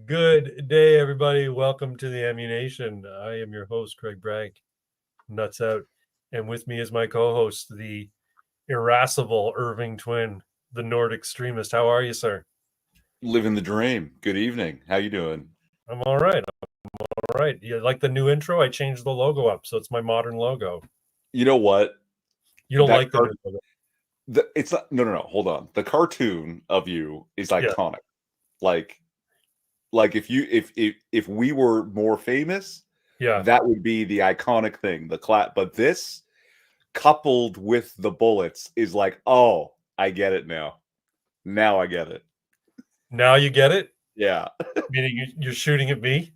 Good day, everybody. Welcome to the Ammunation. I am your host, Craig Bragg, Nuts Out. And with me is my co-host, the irascible Irving Twin, the Nordic extremist. How are you, sir? Living the dream. Good evening. How you doing? I'm all right. All right. You like the new intro? I changed the logo up, so it's my modern logo. You know what? You don't like the new logo? It's not. No. Hold on. The cartoon of you is iconic. Like if we were more famous, that would be the iconic thing. But this, coupled with the bullets, is like, oh, I get it now. Now I get it. Now you get it? Yeah. Meaning you're shooting at me?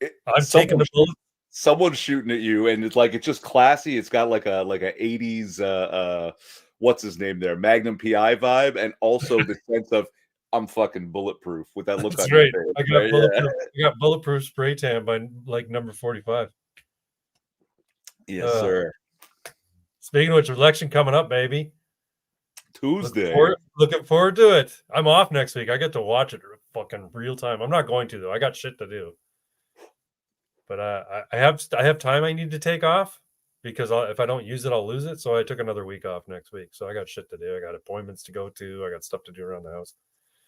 I'm taking the bullet. Someone's shooting at you, and it's just classy. It's got like a 80s what's his name there, Magnum PI vibe, and also the sense of I'm fucking bulletproof with that look on your face. I got bulletproof spray tan by like number 45. Yes, sir. Speaking of which, election coming up, baby. Tuesday. Looking forward to it. I'm off next week. I get to watch it fucking real time. I'm not going to though. I got shit to do. But I have time I need to take off because if I don't use it, I'll lose it. So I took another week off next week. So I got shit to do. I got appointments to go to. I got stuff to do around the house.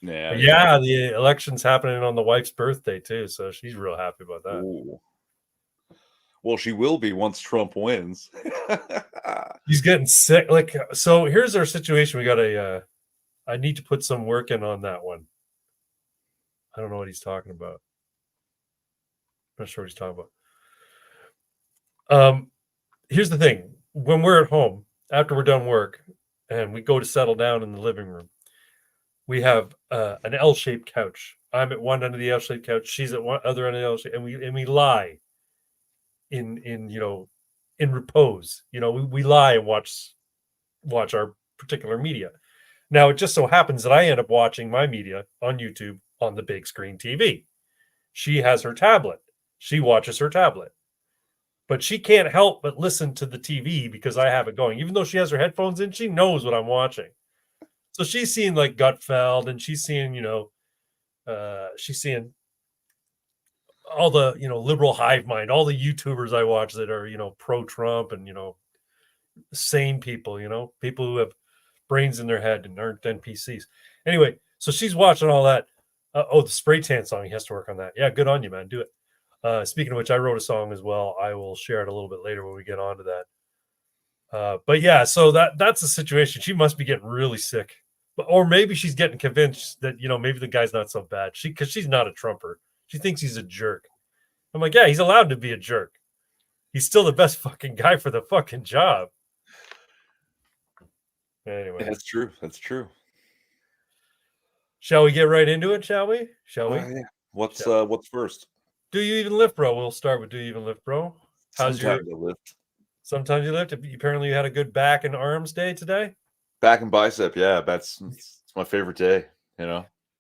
Yeah. The election's happening on the wife's birthday too. So she's real happy about that. Ooh. Well, she will be once Trump wins. He's getting sick. So here's our situation. We got I need to put some work in on that one. I don't know what he's talking about. I'm not sure what he's talking about. Here's the thing. When we're at home, after we're done work, and we go to settle down in the living room, we have an L-shaped couch. I'm at one end of the L-shaped couch. She's at one other end of the L-shaped, and we lie in repose. We lie and watch our particular media. Now, it just so happens that I end up watching my media on YouTube on the big screen TV. She has her tablet. She watches her tablet. But she can't help but listen to the TV because I have it going. Even though she has her headphones in, she knows what I'm watching. So she's seeing like Gutfeld, and she's seeing, she's seeing all the, liberal hive mind, all the YouTubers I watch that are, pro-Trump and, sane people, people who have brains in their head and aren't NPCs. Anyway, so she's watching all that. The spray tan song, he has to work on that. Yeah, good on you, man. Do it. Speaking of which, I wrote a song as well. I will share it a little bit later when we get on to that. But yeah, so that's the situation. She must be getting really sick. Or maybe she's getting convinced that, maybe the guy's not so bad. Because she's not a Trumper. She thinks he's a jerk. I'm like, yeah, he's allowed to be a jerk. He's still the best fucking guy for the fucking job. Anyway. That's true. That's true. Shall we get right into it, shall we? Yeah. What's first? Do you even lift, bro? We'll start with do you even lift, bro? Sometimes you lift. Sometimes you lift. Apparently you had a good back and arms day today? Back and bicep, yeah. It's my favorite day,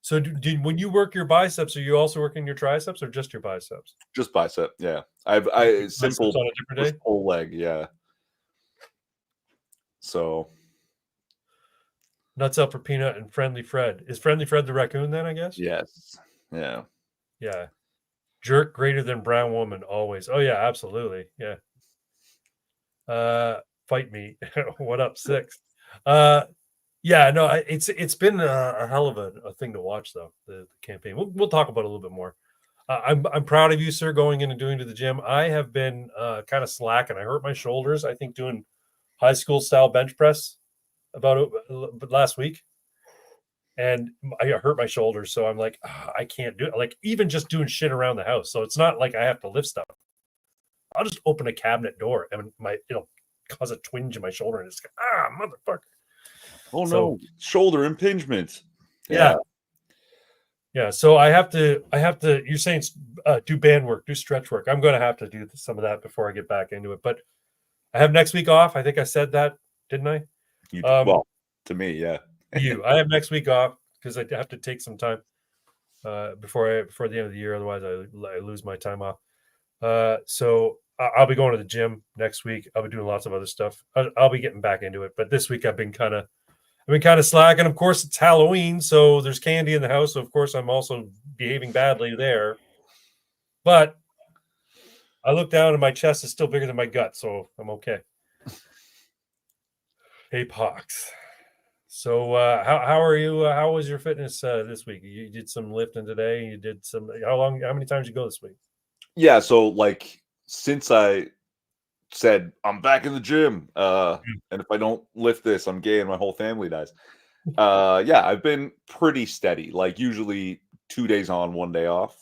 So when you work your biceps, are you also working your triceps or just your biceps? Just bicep, yeah. I simple on a different day? Whole leg, yeah. So Nuts up for Peanut and Friendly Fred. Is Friendly Fred the raccoon then, I guess? Yes. Yeah. Yeah. Jerk greater than brown woman always. Oh yeah, absolutely. Yeah. Fight me. What up, 6? Yeah, no, it's been a hell of a thing to watch though, the campaign. We'll talk about it a little bit more. I'm proud of you, sir, going in and doing to the gym. I have been kind of slacking. I hurt my shoulders, I think, doing high school style bench press about last week. And I hurt my shoulders, so I'm like, I can't do it. Like even just doing shit around the house. So it's not like I have to lift stuff. I'll just open a cabinet door and it'll cause a twinge in my shoulder, and it's like, motherfucker. Oh no, shoulder impingement. Yeah. So I have to. You're saying do band work, do stretch work. I'm going to have to do some of that before I get back into it. But I have next week off. I think I said that, didn't I? Well, to me, yeah. I have next week off because I have to take some time before the end of the year. Otherwise, I lose my time off. So I'll be going to the gym next week. I'll be doing lots of other stuff. I'll be getting back into it. But this week I've been kind of slacking. Of course, it's Halloween, so there's candy in the house. So of course, I'm also behaving badly there. But I look down and my chest is still bigger than my gut, so I'm okay. Hey, Pox. So how are you? How was your fitness this week? You did some lifting today. You did some. How many times did you go this week? Yeah, so like since I said I'm back in the gym, and if I don't lift this, I'm gay and my whole family dies. Yeah, I've been pretty steady. Like usually 2 days on, 1 day off.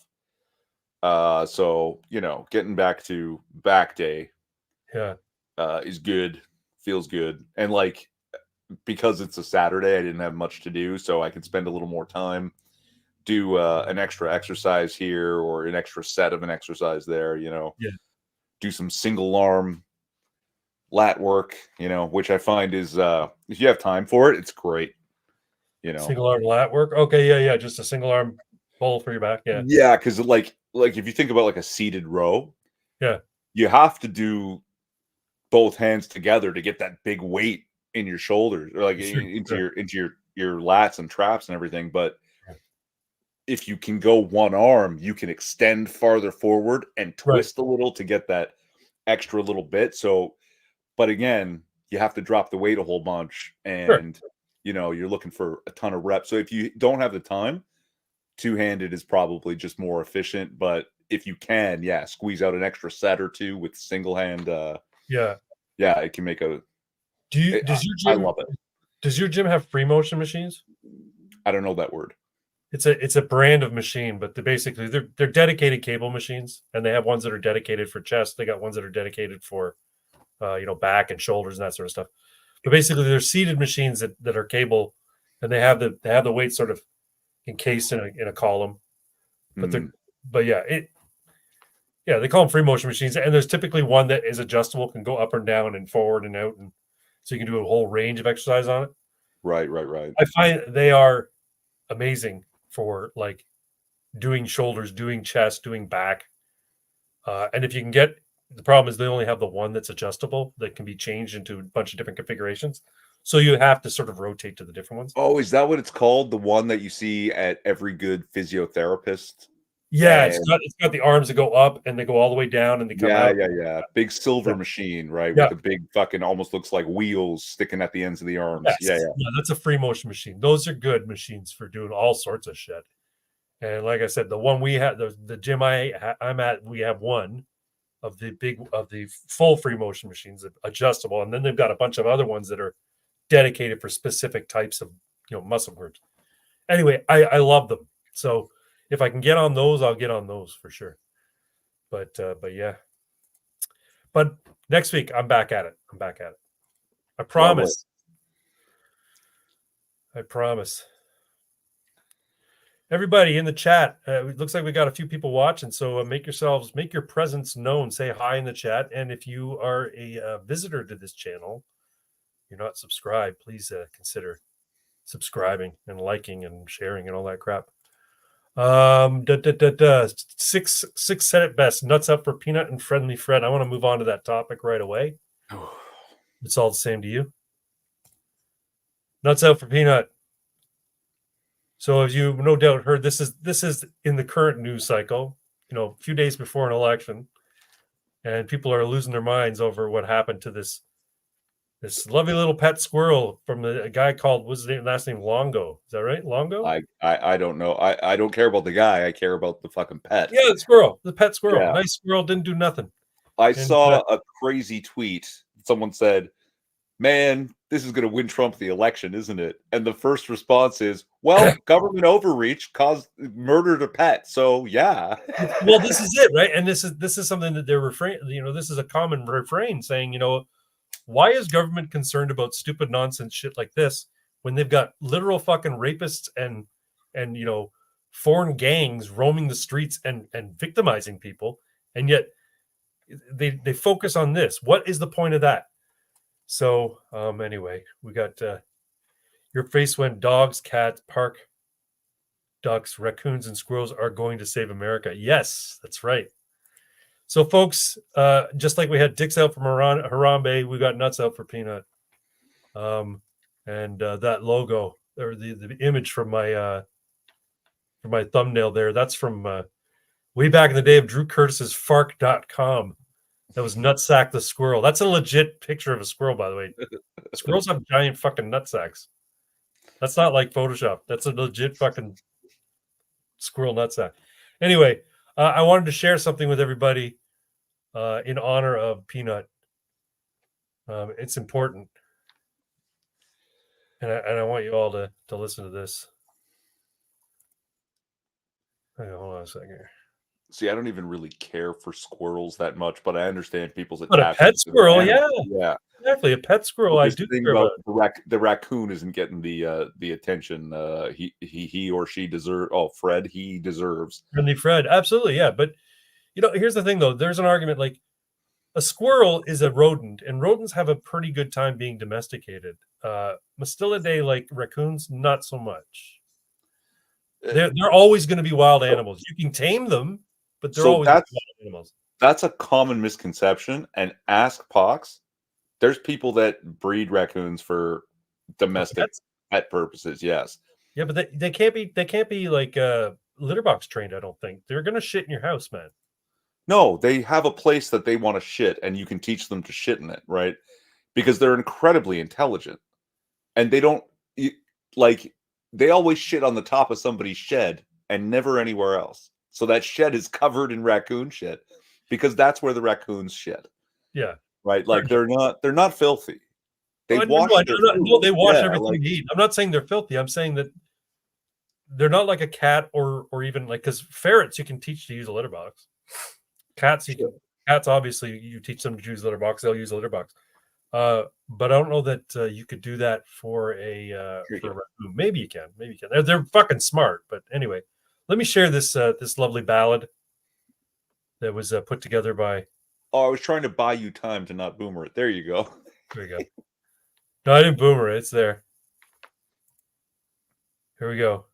So getting back to back day, Yeah, is good, feels good, and like because it's a Saturday, I didn't have much to do, so I could spend a little more time, do an extra exercise here or an extra set of an exercise there. yeah. Do some single arm lat work, which I find is if you have time for it, it's great. Single arm lat work. Okay, yeah. Just a single arm pull for your back. Yeah, Yeah, because like if you think about like a seated row, yeah. you have to do both hands together to get that big weight in your shoulders or like Sure, into sure. your lats and traps and everything. But if you can go one arm, you can extend farther forward and Right. twist a little to get that extra little bit. So, but again, you have to drop the weight a whole bunch Sure. and you're looking for a ton of reps. So if you don't have the time, two-handed is probably just more efficient. But if you can, yeah, squeeze out an extra set or two with single hand, Yeah. yeah, it can make a. Does your I gym love it. does your gym have free motion machines? I don't know that word. It's a brand of machine, but they're dedicated cable machines, and they have ones that are dedicated for chest. They got ones that are dedicated for back and shoulders and that sort of stuff. But basically, they're seated machines that are cable, and they have the weight sort of encased in a column. But Hmm. they call them free motion machines, and there's typically one that is adjustable, can go up and down and forward and out, and so you can do a whole range of exercise on it. Right. I find they are amazing for like doing shoulders, doing chest, doing back. And if you can get the problem is they only have the one that's adjustable that can be changed into a bunch of different configurations. So you have to sort of rotate to the different ones. Oh, is that what it's called? The one that you see at every good physiotherapist? Yeah, it's And got the arms that go up and they go all the way down and they come yeah, out. yeah, yeah. Big silver Yeah. machine, right? Yeah. With a big fucking almost looks like wheels sticking at the ends of the arms. Yeah, Yes. yeah. Yeah, that's a free motion machine. Those are good machines for doing all sorts of shit. And like I said, the one we had, the gym I'm at, we have one of the full free motion machines, adjustable, and then they've got a bunch of other ones that are dedicated for specific types of muscle groups. Anyway, I love them. So if I can get on those, I'll get on those for sure. But yeah. But next week I'm back at it. I promise. I promise. Everybody in the chat, it looks like we got a few people watching, so make your presence known. Say hi in the chat, and if you are a visitor to this channel, you're not subscribed, please consider subscribing and liking and sharing and all that crap. Six said it best. Nuts up for Peanut and Friendly Fred. I want to move on to that topic right away. It's all the same to you. Nuts out for Peanut. So as you no doubt heard, this is in the current news cycle, a few days before an election, and people are losing their minds over what happened to this lovely little pet squirrel from a guy called, what's his last name, Longo. Is that right? Longo? I don't know. I don't care about the guy. I care about the fucking pet. Yeah, the pet squirrel. Yeah. Nice squirrel, didn't do nothing. I saw a crazy tweet. Someone said, man, this is going to win Trump the election, isn't it? And the first response is, well, government overreach caused murder to pet. So yeah. Well, this is it, right? And this is something that they're this is a common refrain saying, why is government concerned about stupid nonsense shit like this when they've got literal fucking rapists and foreign gangs roaming the streets and victimizing people, and yet they focus on this. What is the point of that? So anyway, we got your face when dogs, cats, park ducks, raccoons, and squirrels are going to save America. Yes, that's right. So, folks, just like we had dicks out for Harambe, we got nuts out for Peanut. And that logo or the image from my for my thumbnail there. That's from way back in the day of Drew Curtis's Fark.com. That was Nutsack the squirrel. That's a legit picture of a squirrel, by the way. Squirrels have giant fucking nutsacks. That's not like Photoshop. That's a legit fucking squirrel nutsack. Anyway, I wanted to share something with everybody in honor of Peanut. It's important. And I want you all to listen to this. Hold on a second. See, I don't even really care for squirrels that much, but I understand people's But attachment. a pet squirrel, yeah, exactly. A pet squirrel, I do care about. The raccoon isn't getting the attention he or she deserves. Oh, Fred, he deserves. Friendly Fred, absolutely, yeah. But here's the thing, though. There's an argument like a squirrel is a rodent, and rodents have a pretty good time being domesticated. Mustelidae, like raccoons, not so much. They're always going to be wild animals. You can tame them, but they're always wild animals. That's a common misconception. And ask Pox. There's people that breed raccoons for domestic pet purposes. Yes. Yeah, but they can't be like litter box trained. I don't think they're going to shit in your house, man. No, they have a place that they want to shit, and you can teach them to shit in it, right? Because they're incredibly intelligent, and they don't they always shit on the top of somebody's shed and never anywhere else. So that shed is covered in raccoon shit because that's where the raccoons shit. Yeah. Right. Like they're not filthy. They wash they wash everything they eat. I'm not saying they're filthy. I'm saying that they're not like a cat or even like, because ferrets you can teach to use a litter box. Cats obviously you teach them to use a litter box, they'll use a litter box. But I don't know that you could do that for a raccoon. Maybe you can. They're fucking smart. But anyway, let me share this this lovely ballad that was put together by. Oh, I was trying to buy you time to not boomer it. There you go. There you go. No, I didn't boomer it. It's there. Here we go.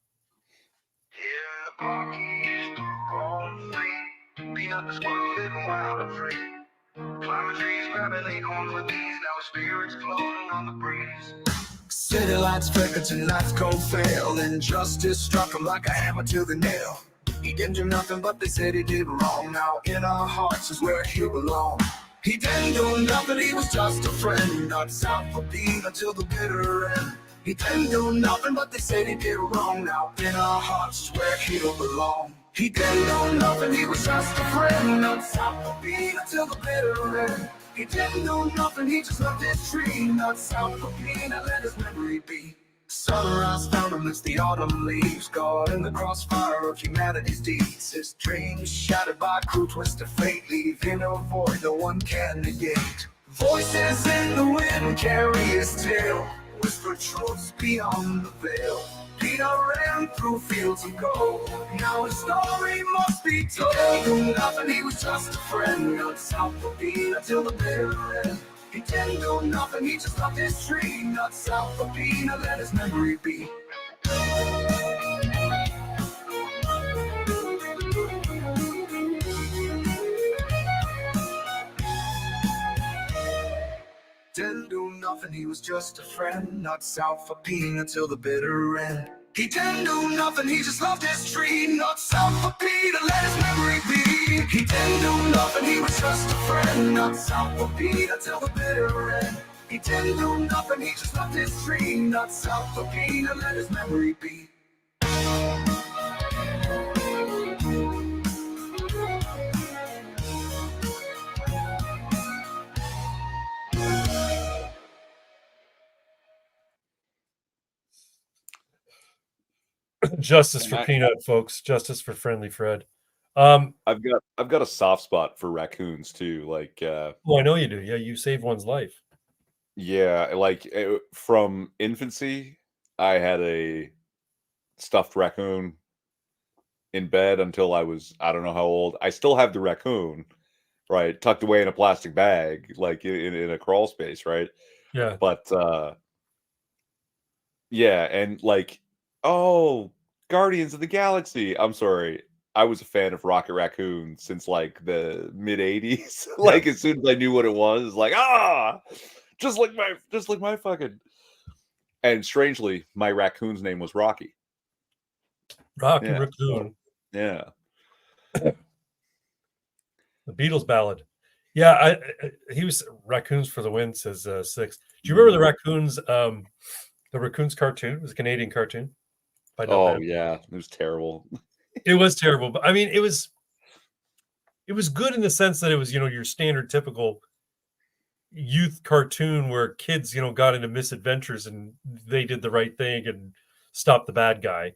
City lights flicker till lights go fail, and justice struck him like a hammer to the nail. He didn't do nothing, but they said he did wrong. Now in our hearts is where he belongs. He didn't do nothing, he was just a friend. Not south for being until the bitter end. He didn't do nothing, but they said he did wrong. Now in our hearts is where he'll belong. He didn't do nothing, he was just a friend. Not south for being until the bitter end. He didn't do nothing, he just loved his tree. Not south for being and let his memory be. Sunrise found amidst the autumn leaves, caught in the crossfire of humanity's deeds. His dreams shattered by cruel twist of fate, leaving a void no one can negate. Voices in the wind carry his tale, whisper truths beyond the veil. Peter ran through fields of gold, now his story must be told. He knew nothing, he was just a friend, not south for Peter till the bitter end. He didn't do nothing, he just loved his tree. Not south for Pina, let his memory be. Didn't do nothing, he was just a friend. Not south for Pina till the bitter end. He didn't do nothing, he just loved his tree. Not south for Pina, let his memory be. He didn't do nothing, he was just a friend. Not south for Pina till the bitter end. He didn't do nothing, he just loved his tree. Not south for Pina, let his memory be. Justice for Peanut, folks. Justice for Friendly Fred. I've got a soft spot for raccoons too. Like, oh, I know you do. Yeah, you saved one's life. Yeah, like from infancy, I had a stuffed raccoon in bed until I was, I don't know how old. I still have the raccoon, right, tucked away in a plastic bag, like in a crawl space, right? Yeah. But yeah, and like, oh, Guardians of the Galaxy. I'm sorry. I was a fan of Rocket Raccoon since like the mid 80s. Like as soon as I knew what it was, like, just like my fucking. And strangely, my raccoon's name was Rocky. Rocky Raccoon. Yeah. The Beatles ballad. Yeah, he was Raccoons for the Win, says Six. Do you remember the Raccoons? The Raccoons cartoon? It was a Canadian cartoon. Oh yeah, it was terrible. It was terrible, but I mean, it was good in the sense that it was, your standard typical youth cartoon where kids, got into misadventures and they did the right thing and stopped the bad guy.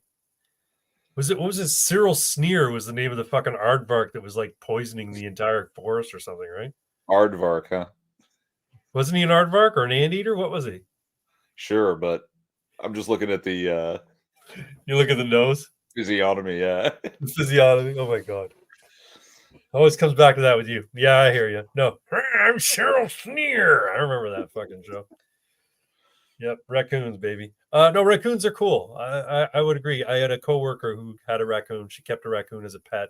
What was it? Cyril Sneer was the name of the fucking aardvark that was like poisoning the entire forest or something, right? Aardvark, huh? Wasn't he an aardvark or an anteater? What was he? Sure, but I'm just looking at the You look at the nose? Physiognomy, yeah. The physiognomy. Oh my god. Always comes back to that with you. Yeah, I hear you. No, I'm Cyril Sneer. I remember that fucking show. Yep, raccoons, baby. No, raccoons are cool. I would agree. I had a coworker who had a raccoon. She kept a raccoon as a pet.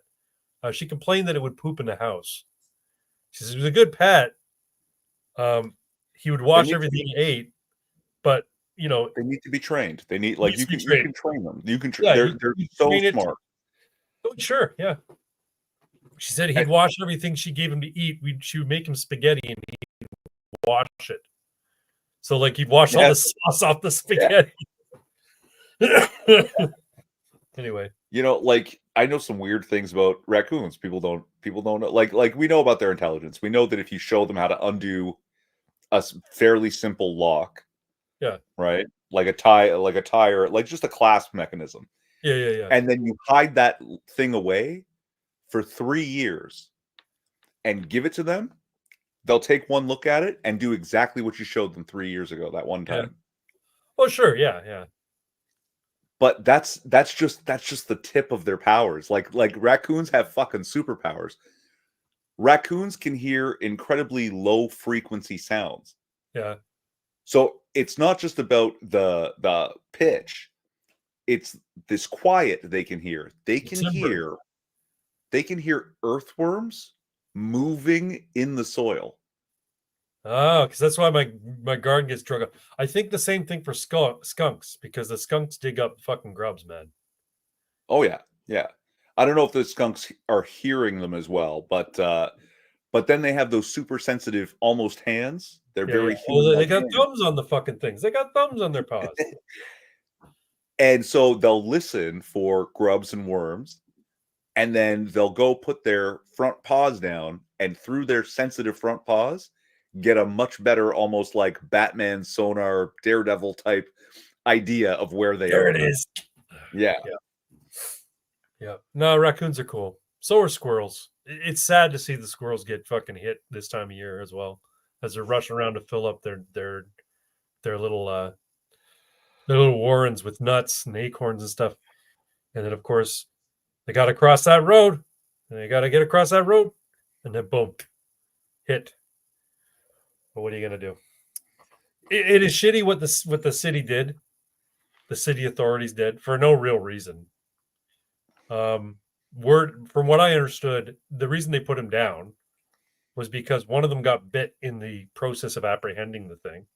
She complained that it would poop in the house. She says it was a good pet. He would watch everything he ate, but they need to be trained. They need you can train them. You can they're so smart. Oh, sure, yeah. She said he'd watch everything she gave him to eat. She would make him spaghetti and he'd wash it. So he'd wash all the sauce off the spaghetti. Yeah. Anyway, I know some weird things about raccoons. People don't know. Like we know about their intelligence. We know that if you show them how to undo a fairly simple lock, yeah, right, like a tire, like just a clasp mechanism, yeah, and then you hide that thing away for 3 years and give it to them, they'll take one look at it and do exactly what you showed them 3 years ago that one time. Yeah. Oh, sure, yeah. But that's just the tip of their powers. Like raccoons have fucking superpowers. Raccoons can hear incredibly low frequency sounds. Yeah. So it's not just about the pitch. It's this quiet they can hear. They can hear earthworms moving in the soil. Oh, because that's why my garden gets drug up. I think the same thing for skunks, because the skunks dig up fucking grubs, man. Oh yeah. I don't know if the skunks are hearing them as well, but then they have those super sensitive, almost hands. They're very. Oh, they got thumbs on the fucking things. They got thumbs on their paws. And so they'll listen for grubs and worms, and then they'll go put their front paws down, and through their sensitive front paws, get a much better, almost like Batman sonar, Daredevil type idea of where they are. There it is. Yeah. No, raccoons are cool. So are squirrels. It's sad to see the squirrels get fucking hit this time of year as well, as they're rushing around to fill up their little warrens with nuts and acorns and stuff. And then of course they got to cross that road, and they got to get across that road, and then boom, hit. But what are you gonna do? It is shitty what the city did. The city authorities did for no real reason. From what I understood, the reason they put him down was because one of them got bit in the process of apprehending the thing,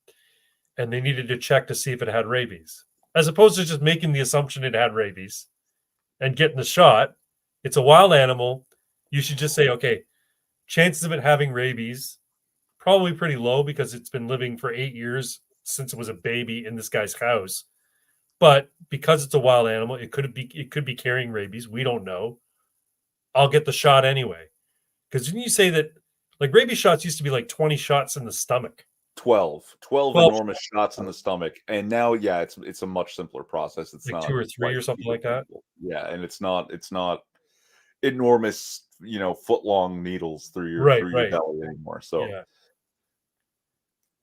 and they needed to check to see if it had rabies, as opposed to just making the assumption it had rabies and getting the shot. It's a wild animal. You should just say, okay, chances of it having rabies probably pretty low because it's been living for 8 years since it was a baby in this guy's house. But because it's a wild animal, it could be carrying rabies. We don't know. I'll get the shot anyway. Because didn't you say that rabies shots used to be like 20 shots in the stomach? 12 enormous shots in the stomach. And now, yeah, it's a much simpler process. It's like not 2 or 3 or something like that. Yeah, and it's not enormous, foot long needles through your belly anymore. So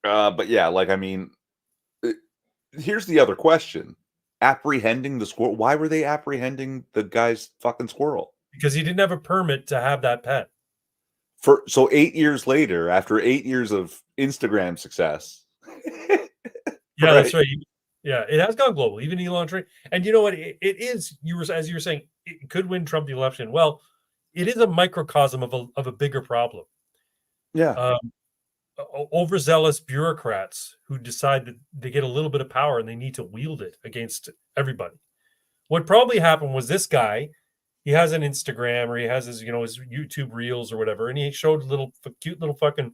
but yeah, here's the other question. Apprehending the squirrel. Why were they apprehending the guy's fucking squirrel? Because he didn't have a permit to have that pet. So 8 years later, after 8 years of Instagram success. Yeah, that's right. Yeah, it has gone global. Even Elon Tree. And you know what? It is, as you were saying, it could win Trump the election. Well, it is a microcosm of a bigger problem. Yeah. Overzealous bureaucrats who decide that they get a little bit of power and they need to wield it against everybody. What probably happened was this guy, he has an Instagram or he has his, his YouTube reels or whatever, and he showed cute little fucking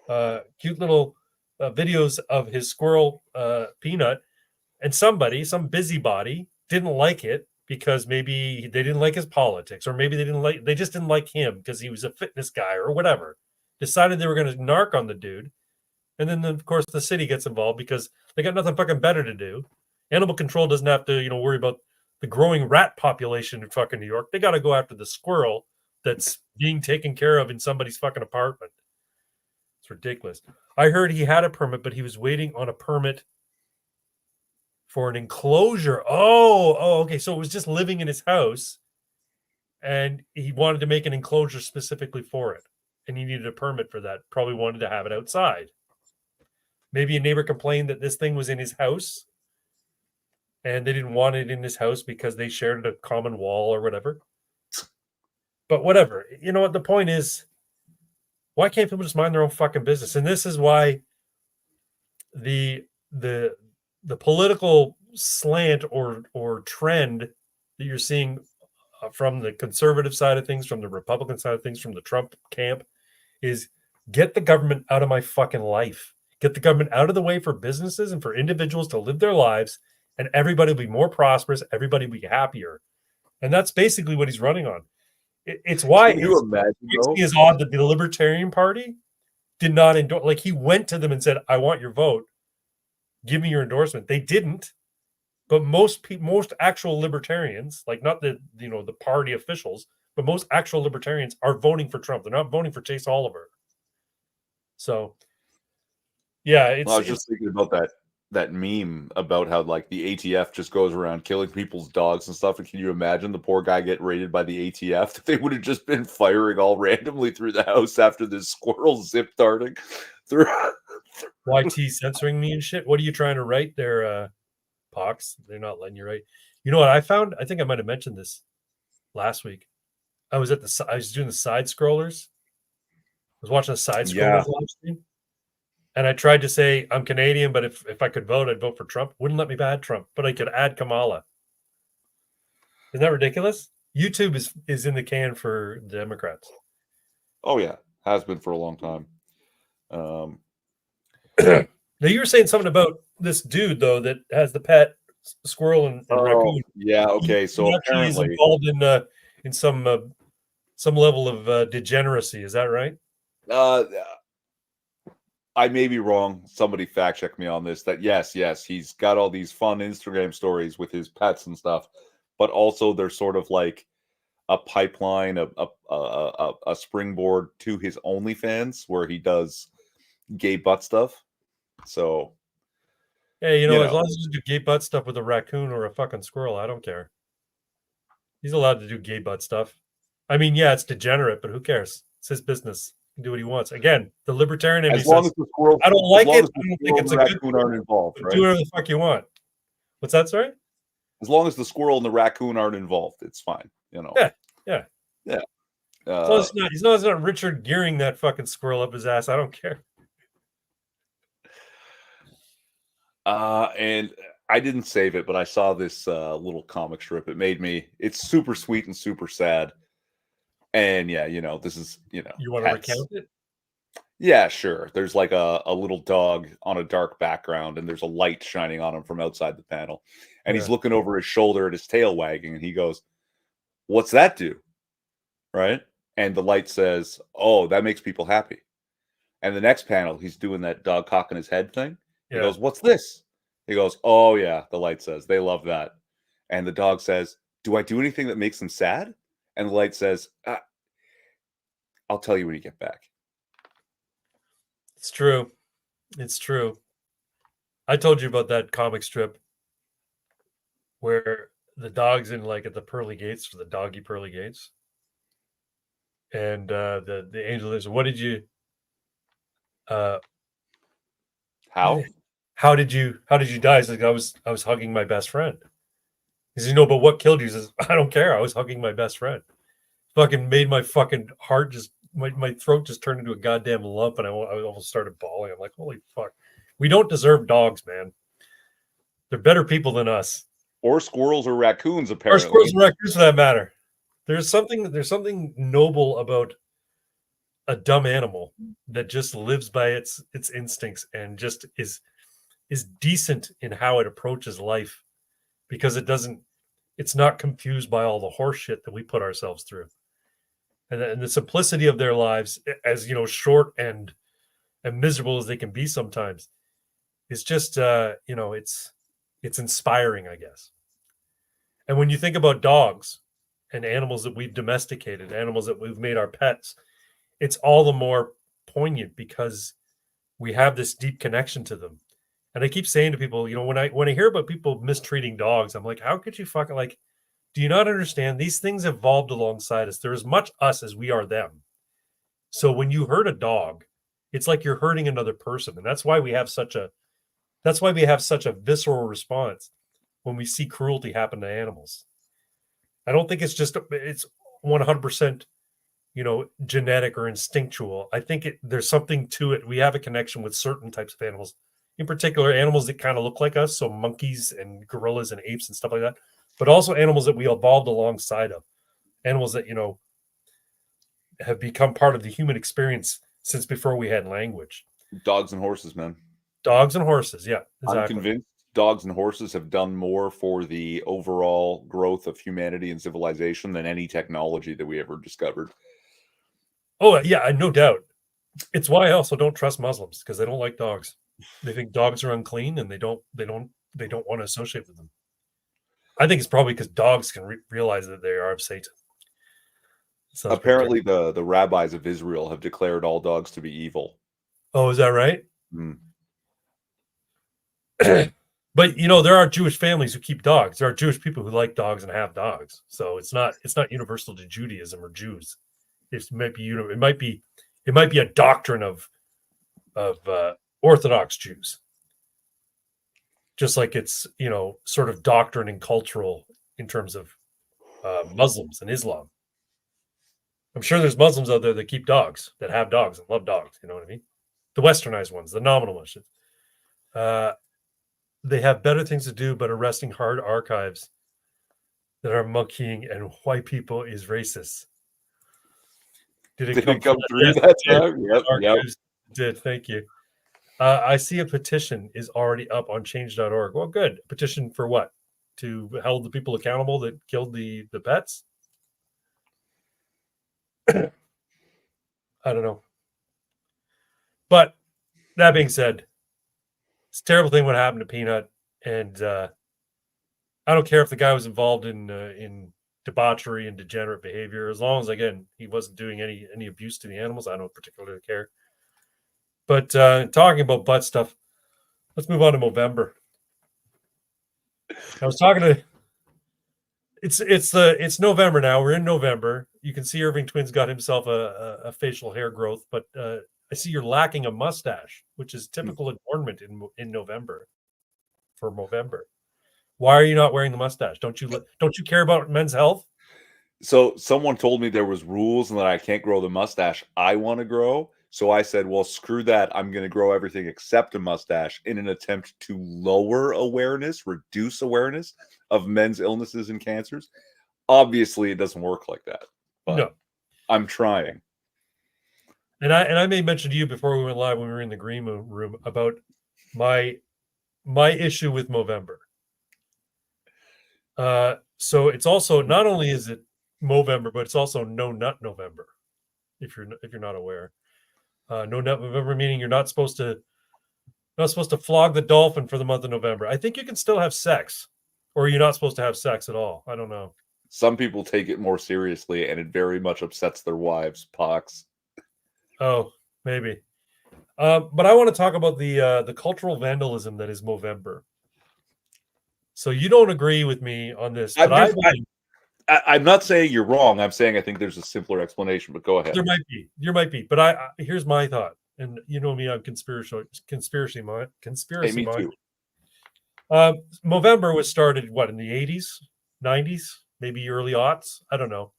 videos of his squirrel Peanut, and some busybody didn't like it because maybe they didn't like his politics, or maybe they just didn't like him because he was a fitness guy or whatever. Decided they were going to narc on the dude, and then of course the city gets involved because they got nothing fucking better to do. Animal control doesn't have to worry about the growing rat population in fucking New York. They got to go after the squirrel that's being taken care of in somebody's fucking apartment. It's ridiculous. I heard he had a permit, but he was waiting on a permit for an enclosure. Oh, okay. So it was just living in his house, and he wanted to make an enclosure specifically for it, and he needed a permit for that. Probably wanted to have it outside. Maybe a neighbor complained that this thing was in his house, and they didn't want it in his house because they shared a common wall or whatever. But whatever. You know what? The point is, why can't people just mind their own fucking business? And this is why the political slant or trend that you're seeing from the conservative side of things, from the Republican side of things, from the Trump camp, is get the government out of my fucking life. Get the government out of the way for businesses and for individuals to live their lives, and everybody will be more prosperous. Everybody will be happier. And that's basically what he's running on. It's why Can you imagine, it is odd that the Libertarian Party did not endorse. Like, he went to them and said, "I want your vote. Give me your endorsement." They didn't. But most actual libertarians, like not the party officials, but most actual libertarians are voting for Trump. They're not voting for Chase Oliver. So, yeah, I was just thinking about that meme about how like the ATF just goes around killing people's dogs and stuff. And can you imagine the poor guy get raided by the ATF? That they would have just been firing all randomly through the house after this squirrel zip darting through. YT censoring me and shit. What are you trying to write there, Pox? They're not letting you write. You know what I found? I think I might have mentioned this last week. I was doing the side scrollers. I was watching the side scrollers live stream. And I tried to say I'm Canadian, but if I could vote, I'd vote for Trump. Wouldn't let me add Trump, but I could add Kamala. Isn't that ridiculous? YouTube is in the can for Democrats. Oh yeah, has been for a long time. Now you were saying something about this dude though that has the pet squirrel and raccoon. Yeah. Okay. So apparently he's involved in some level of degeneracy. Is that right? I may be wrong. Somebody fact check me on this. That yes, he's got all these fun Instagram stories with his pets and stuff, but also they're sort of like a pipeline, a springboard to his OnlyFans where he does gay butt stuff. So, hey, as long as you do gay butt stuff with a raccoon or a fucking squirrel, I don't care. He's allowed to do gay butt stuff. I mean, yeah, it's degenerate, but who cares? It's his business. Do what he wants. Again, the libertarian in me says, I don't like it. I don't think it's a good thing. Aren't involved, right? Do whatever the fuck you want. What's that, sorry? As long as the squirrel and the raccoon aren't involved, it's fine. Yeah. As long as it's not Richard gearing that fucking squirrel up his ass, I don't care. And I didn't save it, but I saw this little comic strip. It's super sweet and super sad. And yeah, this is, You want to recount it? Yeah, sure. There's like a little dog on a dark background, and there's a light shining on him from outside the panel. And he's looking over his shoulder at his tail wagging, and he goes, "What's that do?" Right? And the light says, "Oh, that makes people happy." And the next panel, he's doing that dog cocking his head thing. He goes, "What's this?" He goes, "Oh, yeah," the light says. "They love that." And the dog says, "Do I do anything that makes them sad?" And the light says, "I'll tell you when you get back." It's true. It's true. I told you about that comic strip where the dog's in like at the pearly gates, for the doggy pearly gates. And the angel is, "What did you how did you die?" He's like, I was hugging my best friend. He says, "But what killed you?" He says, "I don't care. I was hugging my best friend." Fucking made my fucking heart just my throat just turned into a goddamn lump, and I almost started bawling. I'm like, holy fuck. We don't deserve dogs, man. They're better people than us. Or squirrels or raccoons, or apparently. squirrels and raccoons for that matter. There's something noble about a dumb animal that just lives by its instincts and just is decent in how it approaches life, because it's not confused by all the horse shit that we put ourselves through. And the simplicity of their lives, as you know, short and miserable as they can be sometimes, is just it's inspiring, I guess. And when you think about dogs and animals that we've domesticated, animals that we've made our pets, it's all the more poignant because we have this deep connection to them. And I keep saying to people, when I hear about people mistreating dogs, I'm like, how could you fucking, like, do you not understand? These things evolved alongside us. They're as much us as we are them. So when you hurt a dog, it's like you're hurting another person. And that's why we have such a visceral response when we see cruelty happen to animals. I don't think it's 100%, genetic or instinctual. I think there's something to it. We have a connection with certain types of animals, in particular animals that kind of look like us. So monkeys and gorillas and apes and stuff like that, but also animals that we evolved alongside of, animals that, have become part of the human experience since before we had language. Dogs and horses, man. Dogs and horses. Yeah, exactly. I'm convinced dogs and horses have done more for the overall growth of humanity and civilization than any technology that we ever discovered. Oh yeah, no doubt. It's why I also don't trust Muslims, because they don't like dogs. They think dogs are unclean, and they don't want to associate with them. I think it's probably because dogs can realize that they are of Satan. Apparently, the rabbis of Israel have declared all dogs to be evil. Oh, is that right? Mm. But there are Jewish families who keep dogs. There are Jewish people who like dogs and have dogs. So it's not universal to Judaism or Jews. It might be a doctrine of Orthodox Jews, just like it's sort of doctrine and cultural in terms of Muslims and Islam. I'm sure there's Muslims out there that keep dogs, that have dogs and love dogs. You know what I mean? The westernized ones, the nominal ones. They have better things to do but arresting hard archives that are monkeying and white people is racist. Did it come through that time? Yep. Did. Thank you. I see a petition is already up on change.org. Well, good. Petition for what? To hold the people accountable that killed the pets? I don't know. But that being said, it's a terrible thing what happened to Peanut, and I don't care if the guy was involved in debauchery and degenerate behavior, as long as, again, he wasn't doing any abuse to the animals. I don't particularly care. But talking about butt stuff, let's move on to Movember. I was talking to. It's November now. We're in November. You can see Irving Twins got himself a facial hair growth, but I see you're lacking a mustache, which is typical adornment in November. For Movember, why are you not wearing the mustache? Don't you care about men's health? So someone told me there was rules and that I can't grow the mustache I want to grow. So I said, well, screw that. I'm going to grow everything except a mustache in an attempt to reduce awareness of men's illnesses and cancers. Obviously, it doesn't work like that. But no. I'm trying. And I may mention to you before we went live when we were in the green room about my issue with Movember. So it's also, not only is it Movember, but it's also No Nut November. If you're not aware. No Nut November meaning you're not supposed to flog the dolphin for the month of November. I think you can still have sex, or you're not supposed to have sex at all. I don't know. Some people take it more seriously, and it very much upsets their wives. Pox. Oh, maybe. But I want to talk about the cultural vandalism that is Movember. So you don't agree with me on this, but I'm not saying you're wrong. I'm saying I think there's a simpler explanation, but go ahead. There might be. But here's my thought. And you know me, I'm conspiracy mind. Hey, me too. Movember was started, in the 80s, 90s, maybe early aughts? I don't know.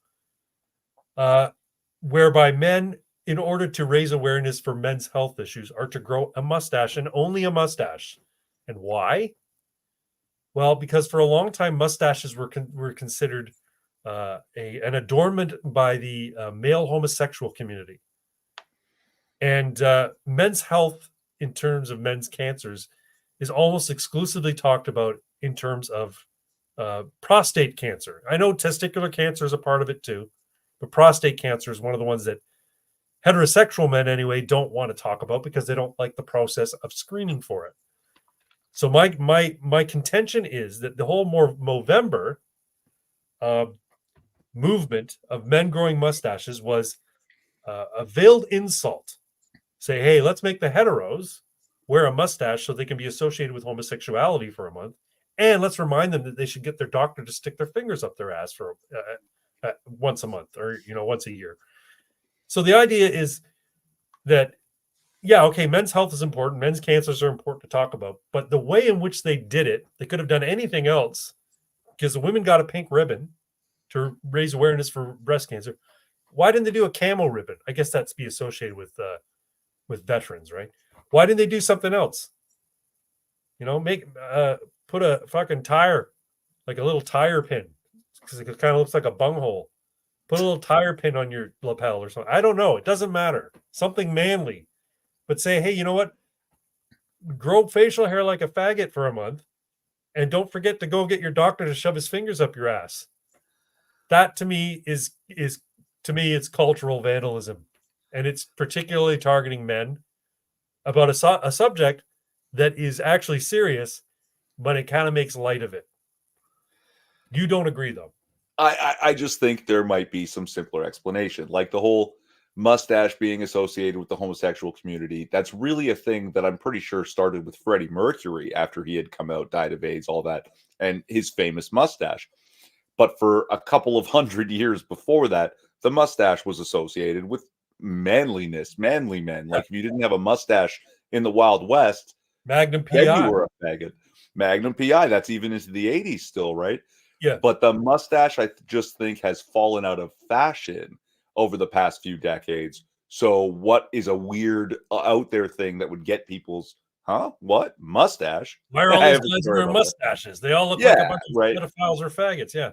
Whereby men, in order to raise awareness for men's health issues, are to grow a mustache and only a mustache. And why? Well, because for a long time, mustaches were considered an adornment by the male homosexual community. And men's health in terms of men's cancers is almost exclusively talked about in terms of prostate cancer. I know testicular cancer is a part of it too, but prostate cancer is one of the ones that heterosexual men anyway don't want to talk about because they don't like the process of screening for it. So my contention is that the whole Movember movement of men growing mustaches was a veiled insult. Say, hey, let's make the heteros wear a mustache so they can be associated with homosexuality for a month, and let's remind them that they should get their doctor to stick their fingers up their ass for once a month or once a year. So the idea is that, yeah, okay, men's health is important. Men's cancers are important to talk about. But the way in which they did it, they could have done anything else because the women got a pink ribbon to raise awareness for breast cancer. Why didn't they do a camo ribbon? I guess that's be associated with veterans, right? Why didn't they do something else? Put a fucking tire, like a little tire pin, because it kind of looks like a bunghole. Put a little tire pin on your lapel or something. I don't know. It doesn't matter. Something manly. But say, hey, you know what? Grow facial hair like a faggot for a month, and don't forget to go get your doctor to shove his fingers up your ass. That to me is it's cultural vandalism, and it's particularly targeting men about a subject that is actually serious, but it kind of makes light of it. You don't agree, though. I just think there might be some simpler explanation, like the whole mustache being associated with the homosexual community. That's really a thing that I'm pretty sure started with Freddie Mercury after he had come out, died of AIDS, all that, and his famous mustache. But for a couple of 100 years before that, the mustache was associated with manliness, manly men. Like if you didn't have a mustache in the Wild West, Magnum PI, then you were a faggot. Magnum PI, that's even into the 80s still, right? Yeah. But the mustache, I just think, has fallen out of fashion over the past few decades. So what is a weird out there thing that would get people's, what? Mustache? Why are all these guys wearing mustaches? They all look like a bunch of pedophiles or faggots. Yeah.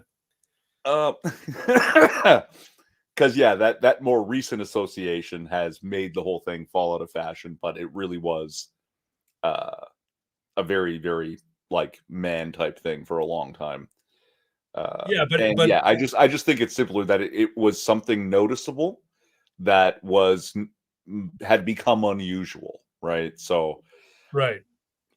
Because that more recent association has made the whole thing fall out of fashion, but it really was a very, very like man type thing for a long time. I just think it's simpler that it was something noticeable that had become unusual, right? So, right.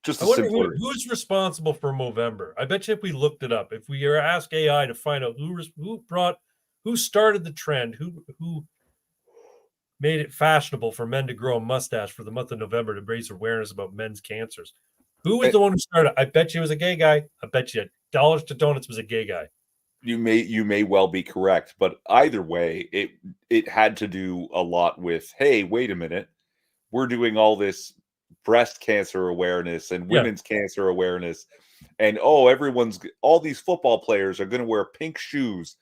Just I wonder who's responsible for Movember. I bet you if we looked it up, if we were ask AI to find out who started the trend, who made it fashionable for men to grow a mustache for the month of November to raise awareness about men's cancers. Who was the one who started? I bet you it was a gay guy. I bet you dollars to donuts was a gay guy. You may well be correct, but either way, it had to do a lot with, hey, wait a minute, we're doing all this breast cancer awareness and women's cancer awareness, and all these football players are going to wear pink shoes.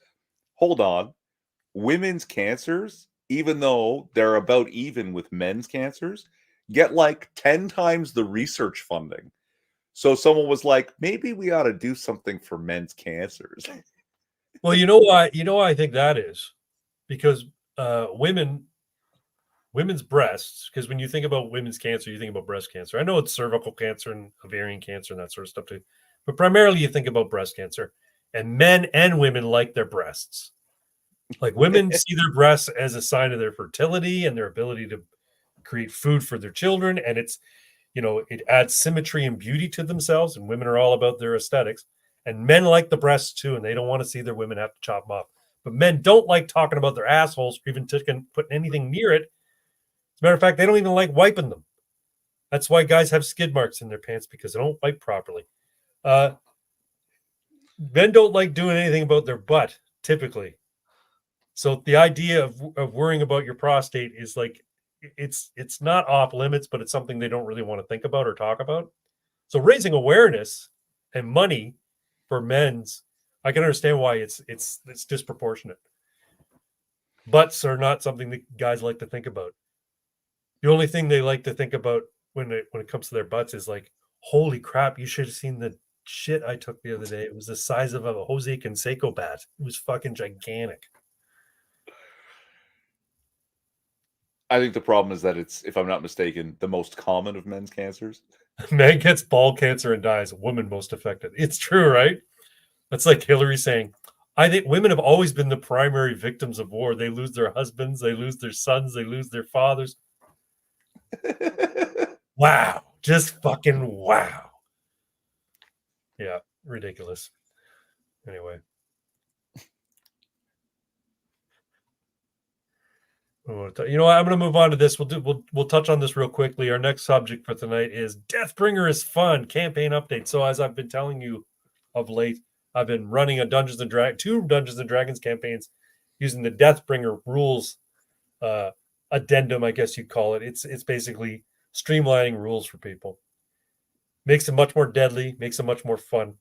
Hold on, women's cancers, even though they're about even with men's cancers, get like 10 times the research funding. So someone was like, maybe we ought to do something for men's cancers. Well, you know why I think that is? Because women's breasts, because when you think about women's cancer, you think about breast cancer. I know it's cervical cancer and ovarian cancer and that sort of stuff too, but primarily you think about breast cancer. And men and women like their breasts. Like women see their breasts as a sign of their fertility and their ability to create food for their children. And it's, it adds symmetry and beauty to themselves. And women are all about their aesthetics. And men like the breasts too, and they don't want to see their women have to chop them off. But men don't like talking about their assholes or even putting anything near it. As a matter of fact, they don't even like wiping them. That's why guys have skid marks in their pants, because they don't wipe properly. Men don't like doing anything about their butt, typically. So the idea of worrying about your prostate is like, it's not off limits, but it's something they don't really want to think about or talk about. So raising awareness and money for men's, I can understand why it's disproportionate. Butts are not something that guys like to think about. The only thing they like to think about when it comes to their butts is like, holy crap, you should have seen the shit I took the other day. It was the size of a Jose Canseco bat. It was fucking gigantic. I think the problem is that it's, if I'm not mistaken, the most common of men's cancers. Man gets ball cancer and dies. Woman most affected. It's true, right? That's like Hillary saying, I think women have always been the primary victims of war. They lose their husbands, they lose their sons, they lose their fathers. Wow. Just fucking wow. Yeah, ridiculous. Anyway. You know what? I'm going to move on to this. We'll touch on this real quickly. Our next subject for tonight is Deathbringer is fun campaign update. So as I've been telling you of late, I've been running two Dungeons and Dragons campaigns using the Deathbringer rules addendum, I guess you'd call it. It's basically streamlining rules for people. Makes it much more deadly, makes it much more fun.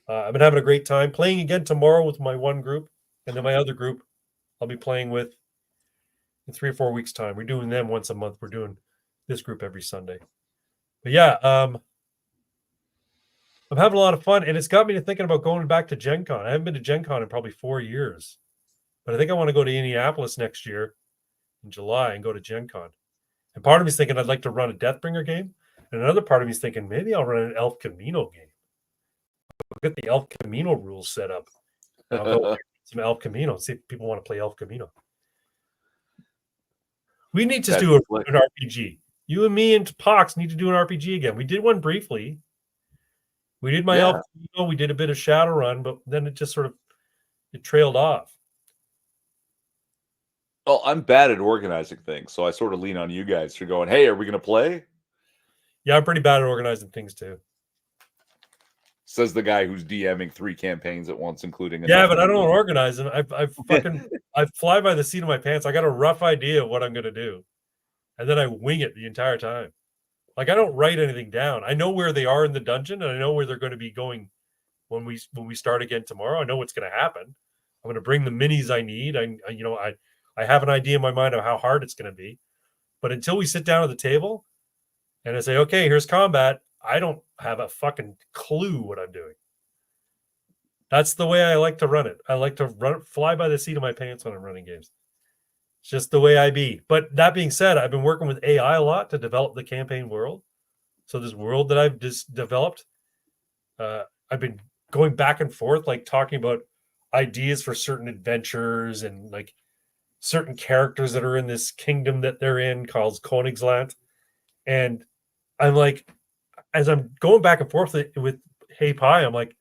I've been having a great time playing again tomorrow with my one group, and then my other group I'll be playing with in 3 or 4 weeks' time. We're doing them once a month. We're doing this group every Sunday. But yeah, I'm having a lot of fun, and it's got me to thinking about going back to Gen Con. I haven't been to Gen Con in probably 4 years, but I think I want to go to Indianapolis next year in July and go to Gen Con. And part of me is thinking I'd like to run a Deathbringer game, and another part of me is thinking maybe I'll run an Elf Camino game. I'll get the Elf Camino rules set up. And I'll go some Elf Camino and see if people want to play Elf Camino. We need to do an RPG. You and me and Pox need to do an RPG again. We did one briefly. We did my Elf Camino. We did a bit of Shadowrun, but then it just it trailed off. Well, I'm bad at organizing things, so I sort of lean on you guys for going, hey, are we going to play? Yeah, I'm pretty bad at organizing things too. Says the guy who's DMing 3 campaigns at once, including but I don't organize them. I fly by the seat of my pants. I got a rough idea of what I'm going to do, and then I wing it the entire time. Like I don't write anything down. I know where they are in the dungeon, and I know where they're going to be going when we start again tomorrow. I know what's going to happen. I'm going to bring the minis I need. I have an idea in my mind of how hard it's going to be, but until we sit down at the table and I say, okay, here's combat, I don't have a fucking clue what I'm doing. That's the way I like to run it. I like to fly by the seat of my pants when I'm running games. It's just the way I be. But that being said, I've been working with AI a lot to develop the campaign world. So this world that I've just developed, I've been going back and forth, like talking about ideas for certain adventures and like certain characters that are in this kingdom that they're in called Koenigsland. And I'm like, as I'm going back and forth with Hey Pi, I'm like,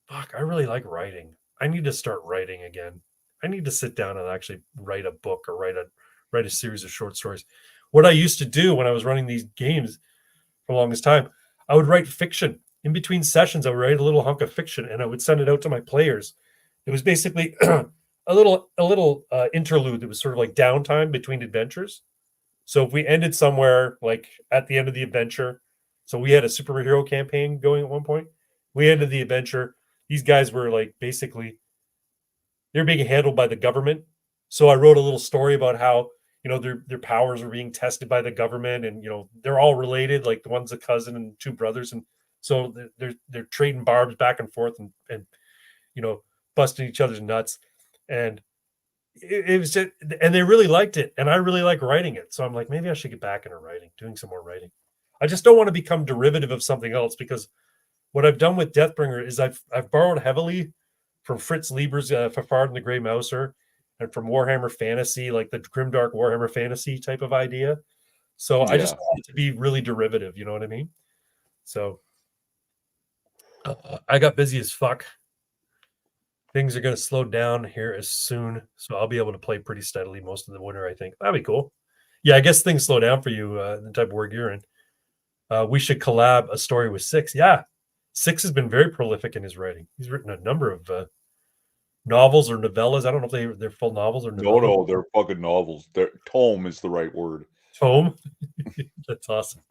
fuck, I really like writing. I need to start writing again. I need to sit down and actually write a book or write a series of short stories. What I used to do when I was running these games for the longest time, I would write fiction. In between sessions, I would write a little hunk of fiction and I would send it out to my players. It was basically a little interlude that was sort of like downtime between adventures. So if we ended somewhere like at the end of the adventure, so we had a superhero campaign going at one point. We ended the adventure. These guys were like basically they're being handled by the government. So I wrote a little story about how their powers are being tested by the government, and they're all related. Like the one's a cousin and 2 brothers, and so they're trading barbs back and forth and busting each other's nuts. And it was just, and they really liked it, and I really like writing it. So I'm like, maybe I should get back into doing some more writing. I just don't want to become derivative of something else, because what I've done with Deathbringer is I've borrowed heavily from Fritz Lieber's Fafard and the Grey Mouser, and from Warhammer Fantasy, like the Grimdark Warhammer Fantasy type of idea. So I just want it to be really derivative, you know what I mean? So I got busy as fuck. Things are going to slow down here as soon, so I'll be able to play pretty steadily most of the winter, I think. That'd be cool. Yeah, I guess things slow down for you, the type of work you're in. We should collab a story with Six. Yeah, Six has been very prolific in his writing. He's written a number of novels or novellas. I don't know if they're full novels or novellas. No, they're fucking novels. Tome is the right word. Tome? That's awesome.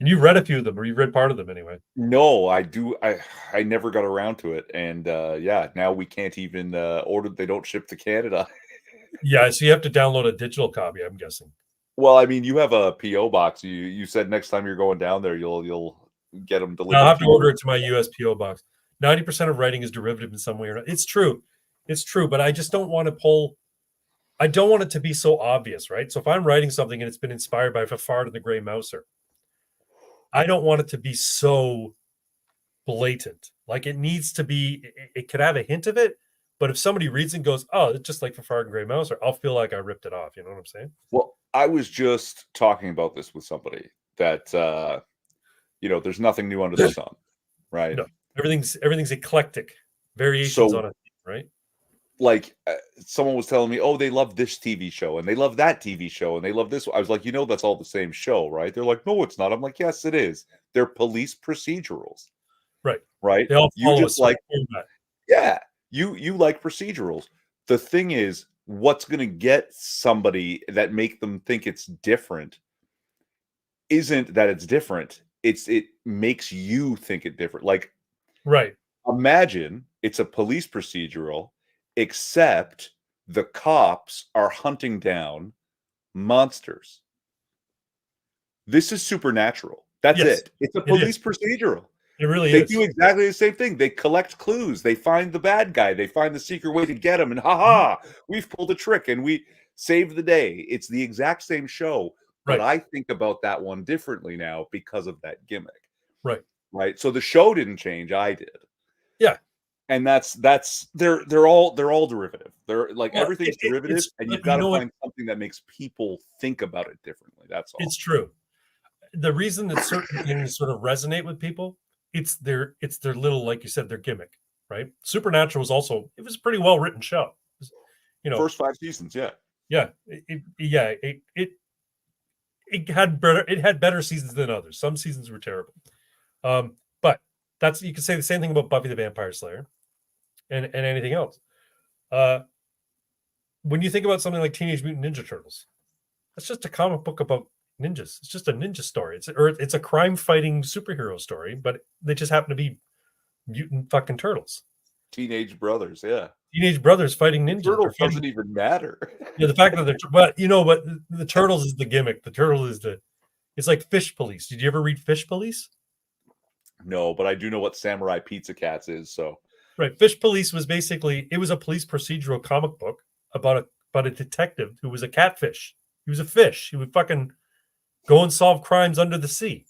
And you've read a few of them, or you've read part of them anyway. No, I do. I never got around to it. And now we can't even order. They don't ship to Canada. Yeah, so you have to download a digital copy, I'm guessing. Well, I mean, you have a PO box. You said next time you're going down there, you'll get them delivered. I'll have to order it to my USPO box. 90% of writing is derivative in some way or another. It's true, but I just don't want to pull. I don't want it to be so obvious, right? So if I'm writing something and it's been inspired by Fafard and the Grey Mouser, I don't want it to be so blatant. Like it needs to be. It could have a hint of it, but if somebody reads it and goes, "Oh, it's just like Fafard and Grey Mouser," I'll feel like I ripped it off. You know what I'm saying? Well, I was just talking about this with somebody that there's nothing new under the sun, right? No, everything's eclectic, variations on it, right? Like someone was telling me, oh, they love this TV show and they love that TV show and they love this. I was like, that's all the same show, right? They're like, no, it's not. I'm like, yes, it is. They're police procedurals, right? They all follow you just like, format. Yeah, you like procedurals. The thing is, what's going to get somebody that make them think it's different isn't that it's different. It makes you think it different. Like, right. Imagine it's a police procedural, except the cops are hunting down monsters. This is supernatural. That's it. It's a police procedural. It really They is. do exactly the same thing. They collect clues. They find the bad guy. They find the secret way to get him. And we've pulled a trick and we saved the day. It's the exact same show. But I think about that one differently now because of that gimmick. Right. So the show didn't change. I did. Yeah. And that's they're all derivative. They're like everything's derivative, and you've got to find something that makes people think about it differently. That's all. It's true. The reason that certain things sort of resonate with people, it's their little, like you said, their gimmick, right? Supernatural was also, it was a pretty well written show. First 5 seasons, yeah. It had better seasons than others. Some seasons were terrible. But you could say the same thing about Buffy the Vampire Slayer and anything else. When you think about something like Teenage Mutant Ninja Turtles, that's just a comic book about ninjas. It's just a ninja story. It's a crime fighting superhero story, but they just happen to be mutant fucking turtles. Teenage brothers, yeah. Teenage brothers fighting ninjas. Turtles doesn't even matter. The fact that but the turtles is the gimmick. The turtle is it's like Fish Police. Did you ever read Fish Police? No, but I do know what Samurai Pizza Cats is. So right, Fish Police was basically it was a police procedural comic book about a detective who was a catfish. He was a fish. He would fucking go and solve crimes under the sea,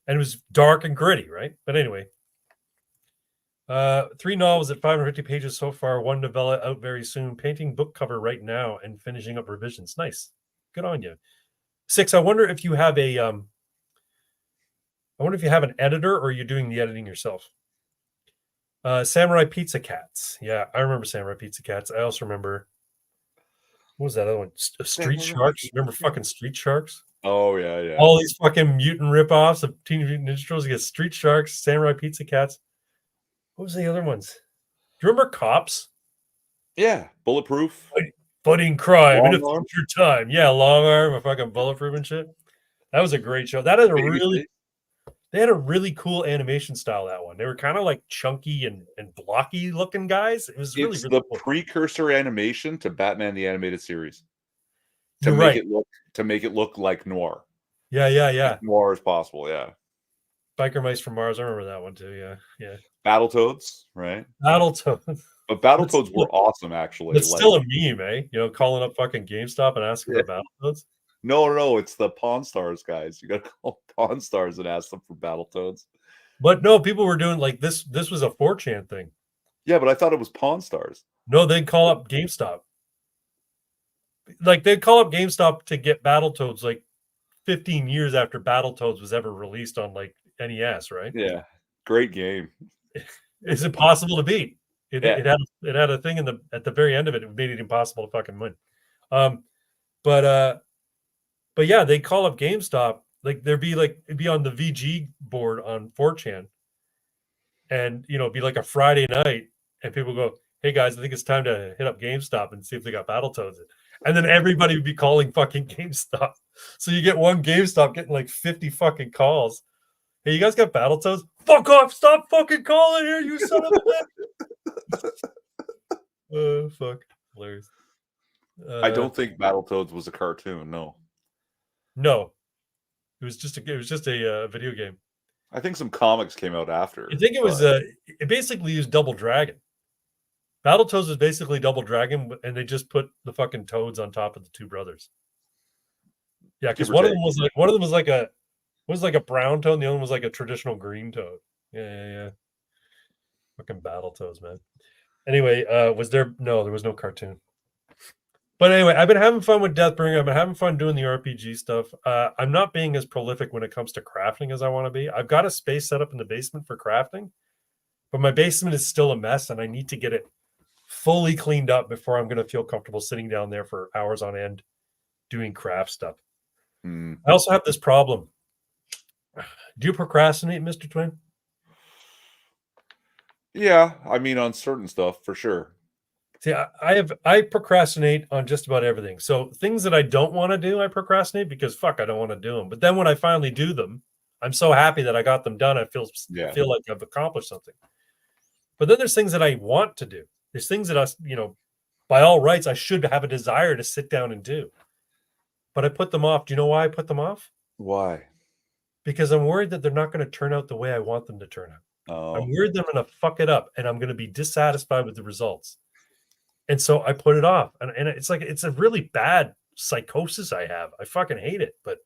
and it was dark and gritty, right? But anyway, 3 novels at 550 pages so far. 1 novella out very soon. Painting book cover right now and finishing up revisions. Nice, good on you. 6. I wonder if you have an editor or you're doing the editing yourself. Samurai Pizza Cats. Yeah, I remember Samurai Pizza Cats. I also remember, what was that other one? Street Sharks. Remember fucking Street Sharks? Oh, yeah. All these fucking mutant ripoffs of Teenage Mutant Ninja Turtles. You get Street Sharks, Samurai Pizza Cats. What was the other ones? Do you remember Cops? Yeah, Bulletproof. Fighting crime in a future time. Yeah, Long Arm, a fucking Bulletproof and shit. That was a great show. That had they had a really cool animation style, that one. They were kind of like chunky and blocky looking guys. It was really the cool. Precursor animation to Batman the Animated Series. To make it look like noir. Yeah. As noir as possible, yeah. Biker Mice from Mars. I remember that one too, yeah. Battletoads, right? Battletoads. But Battletoads were awesome, actually. It's still a meme, eh? Calling up fucking GameStop and asking for Battletoads. No, it's the Pawn Stars guys. You got to call Pawn Stars and ask them for Battletoads. But no, people were doing like this. This was a 4chan thing. Yeah, but I thought it was Pawn Stars. No, they'd call up GameStop. Like they'd call up GameStop to get Battletoads like 15 years after Battletoads was ever released on like NES, right? Yeah, great game. Is it possible to beat? It had a thing at the very end of it. It made it impossible to fucking win. But yeah, they call up GameStop. Like it'd be on the VG board on 4chan, and it'd be like a Friday night, and people go, "Hey guys, I think it's time to hit up GameStop and see if they got Battletoads." And then everybody would be calling fucking GameStop. So you get one GameStop getting like 50 fucking calls. Hey, you guys got Battletoads? Fuck off! Stop fucking calling here, you son of a bitch! Fuck, hilarious. I don't think Battletoads was a cartoon. No, it was just a video game. I think some comics came out after. I think it was it basically used Double Dragon. Battletoads was basically Double Dragon, and they just put the fucking toads on top of the two brothers. Yeah, because one of them was like a brown toad, and the other one was like a traditional green toad. Yeah. Fucking Battletoads, man. Anyway, was there? No, there was no cartoon. But anyway, I've been having fun with Deathbringer. I've been having fun doing the RPG stuff. I'm not being as prolific when it comes to crafting as I want to be. I've got a space set up in the basement for crafting, but my basement is still a mess, and I need to get it fully cleaned up before I'm going to feel comfortable sitting down there for hours on end doing craft stuff. I also have this problem. Do you procrastinate, Mr. Twin? Yeah, I mean, on certain stuff for sure. See, I procrastinate on just about everything. So things that I don't want to do, I procrastinate because fuck, I don't want to do them. But then when I finally do them, I'm so happy that I got them done. I feel like I've accomplished something. But then there's things that I want to do. There's things that by all rights, I should have a desire to sit down and do. But I put them off. Do you know why I put them off? Why? Because I'm worried that they're not going to turn out the way I want them to turn out. Oh. I'm worried that I'm going to fuck it up and I'm going to be dissatisfied with the results. And so I put it off. And it's like, it's a really bad psychosis I have. I fucking hate it, but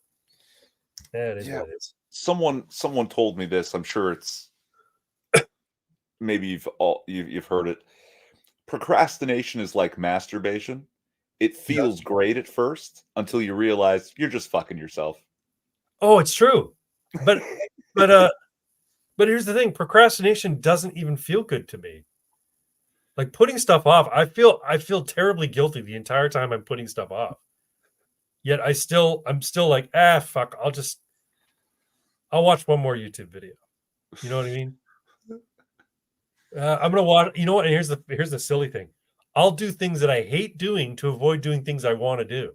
it is what it is. Someone told me this. I'm sure it's maybe you've heard it. Procrastination is like masturbation. It feels great at first until you realize you're just fucking yourself. Oh, it's true. But here's the thing. Procrastination doesn't even feel good to me. Like putting stuff off, I feel terribly guilty the entire time I'm putting stuff off. Yet I'm still like, fuck, I'll watch one more YouTube video. You know what I mean? I'm gonna watch. You know what? And here's the silly thing. I'll do things that I hate doing to avoid doing things I want to do.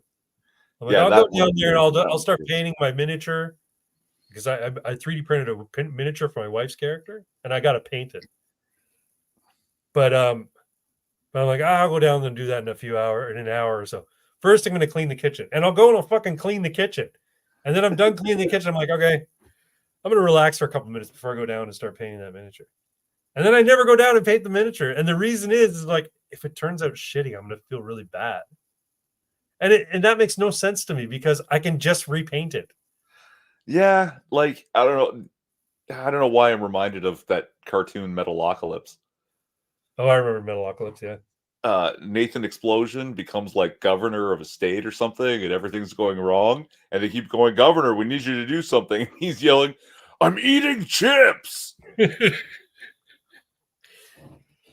I'm like, I'll go down there and I'll start painting my miniature because I 3D printed a miniature for my wife's character and I got to paint it. But I'm like, I'll go down and do that in an hour or so. First, I'm going to clean the kitchen, and I'll go and I'll fucking clean the kitchen, and then I'm done cleaning the kitchen. I'm like, okay, I'm going to relax for a couple minutes before I go down and start painting that miniature. And then I never go down and paint the miniature. And the reason is like, if it turns out shitty, I'm going to feel really bad. And that makes no sense to me because I can just repaint it. Yeah, like I don't know why I'm reminded of that cartoon Metalocalypse. Oh, I remember Metalocalypse, yeah. Nathan Explosion becomes like governor of a state or something, and everything's going wrong. And they keep going, Governor, we need you to do something. And he's yelling, I'm eating chips.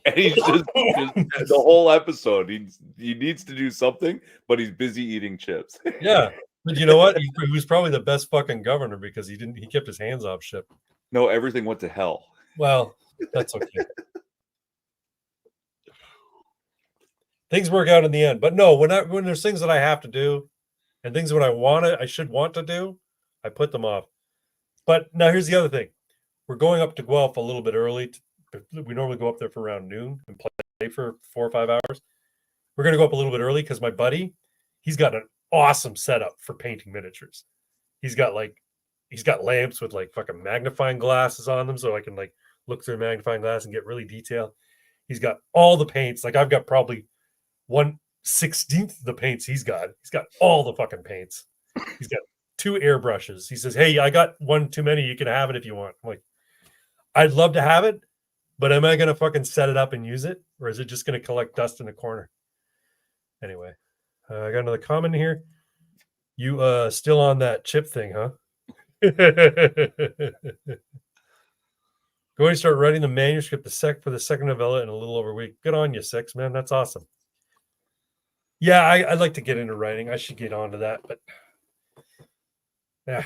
And he's just the whole episode. He needs to do something, but he's busy eating chips. Yeah. But you know what? He was probably the best fucking governor because he kept his hands off shit. No, everything went to hell. Well, that's okay. Things work out in the end. But no, when there's things that I have to do and things that I should want to do, I put them off. But now here's the other thing. We're going up to Guelph a little bit early. We normally go up there for around noon and play for 4 or 5 hours. We're going to go up a little bit early because my buddy, he's got an awesome setup for painting miniatures. He's got lamps with like fucking magnifying glasses on them, so I can like look through a magnifying glass and get really detailed. He's got all the paints. Like I've got probably 1/16 of the paints he's got. He's got all the fucking paints. He's got 2 airbrushes. He says, "Hey, I got one too many. You can have it if you want." I'm like, I'd love to have it, but am I going to fucking set it up and use it? Or is it just going to collect dust in the corner? Anyway, I got another comment here. You still on that chip thing, huh? Going to start writing the manuscript for the second novella in a little over a week. Good on you, Six, man. That's awesome. Yeah, I'd like to get into writing. I should get onto that, but yeah.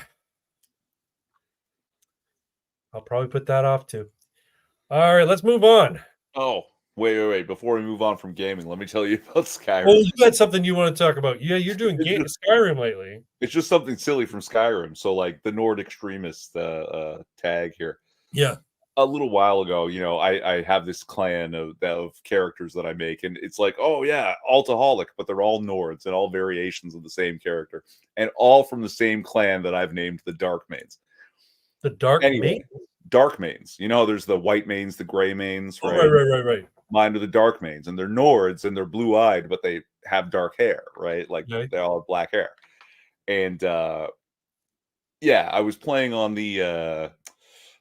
I'll probably put that off too. All right, let's move on. Oh, wait. Before we move on from gaming, let me tell you about Skyrim. Oh, you had something you want to talk about. Yeah, you're doing Skyrim lately. It's just something silly from Skyrim. So like the Nord Extremist tag here. Yeah. A little while ago, I have this clan of characters that I make, and it's like, oh yeah, Altaholic, but they're all Nords and all variations of the same character, and all from the same clan that I've named the Dark Maids. The dark Anyway, mains? Dark mains. You know, there's the white mains, the gray mains, Oh, right? right. Mine are the dark mains, and they're Nords, and they're blue-eyed, but they have dark hair, right? Like they all have black hair. And yeah, I was playing on the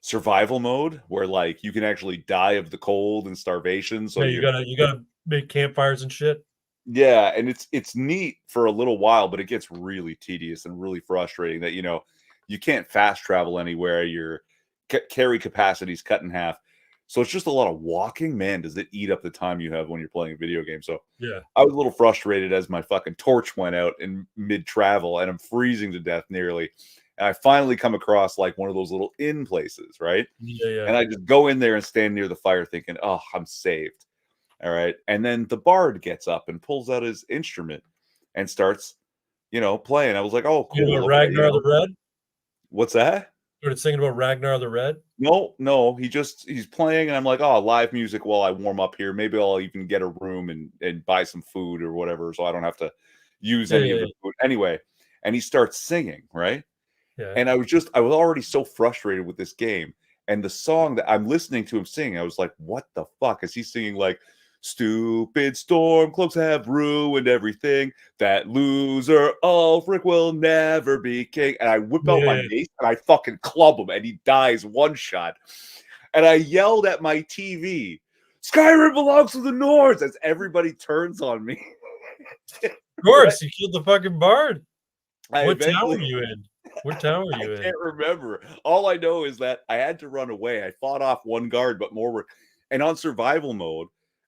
survival mode where like you can actually die of the cold and starvation. So you gotta make campfires and shit. Yeah, and it's neat for a little while, but it gets really tedious and really frustrating that you can't fast travel anywhere. Your carry capacity is cut in half, so it's just a lot of walking. Man, does it eat up the time you have when you're playing a video game? So yeah, I was a little frustrated as my fucking torch went out in mid travel, and I'm freezing to death nearly. And I finally come across like one of those little inn places, right? Yeah. And I just go in there and stand near the fire, thinking, "Oh, I'm saved." All right. And then the bard gets up and pulls out his instrument and starts, playing. I was like, oh, cool. Okay, Ragnar the Red? What's that? Started singing about Ragnar the Red? No. He's playing, and I'm like, oh, live music while I warm up here. Maybe I'll even get a room and buy some food or whatever, so I don't have to use any of the food. Anyway, and he starts singing, right? Yeah. And I was already so frustrated with this game. And the song that I'm listening to him sing, I was like, what the fuck? Is he singing like, stupid stormcloaks have ruined everything. That loser Ulfric will never be king. And I whip out my mace and I fucking club him, and he dies one shot. And I yelled at my TV, Skyrim belongs to the Nords, as everybody turns on me. Of course, you killed the fucking bard. What town were you in? I can't remember. All I know is that I had to run away. I fought off one guard, but more were. And on survival mode,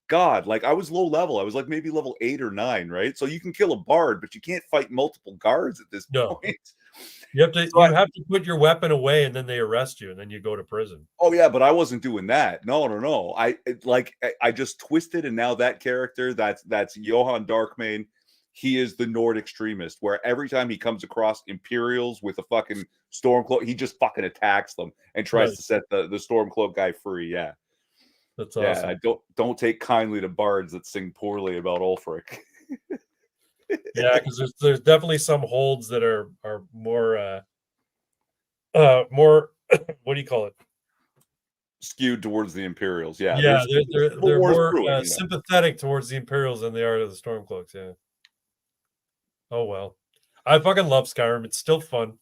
God, like I was low level. I was like maybe level 8 or 9, right? So you can kill a bard, but you can't fight multiple guards at this point. You have to put your weapon away, and then they arrest you, and then you go to prison. Oh yeah, but I wasn't doing that. No. I just twisted, and now that character, that's Johann Darkmane. He is the Nord extremist, where every time he comes across Imperials with a fucking Stormcloak, he just fucking attacks them and tries to set the Stormcloak guy free. Yeah. That's awesome. Yeah, don't take kindly to bards that sing poorly about Ulfric. Yeah, because there's definitely some holds that are more more what do you call it? Skewed towards the Imperials. Yeah. Yeah, they're more sympathetic towards the Imperials than they are to the Stormcloaks. Yeah. Oh well, I fucking love Skyrim. It's still fun.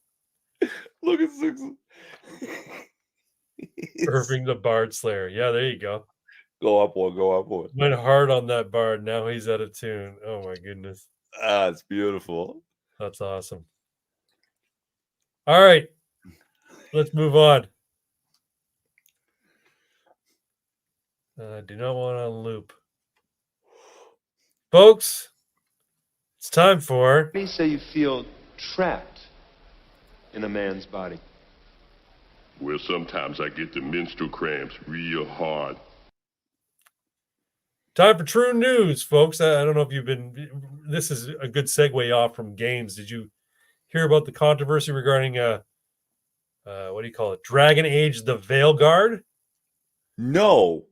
Look at Six. Irving the Bard Slayer. Yeah, there you go. Go up one. Went hard on that bard. Now he's out of tune. Oh my goodness. Ah, it's beautiful. That's awesome. All right. Let's move on. I do not want to loop. Folks, it's time for... Let me say you feel trapped in a man's body. Well, sometimes I get the menstrual cramps real hard. Time for true news, folks. I don't know if you've been... This is a good segue off from games. Did you hear about the controversy regarding, what do you call it? Dragon Age the Veilguard? No.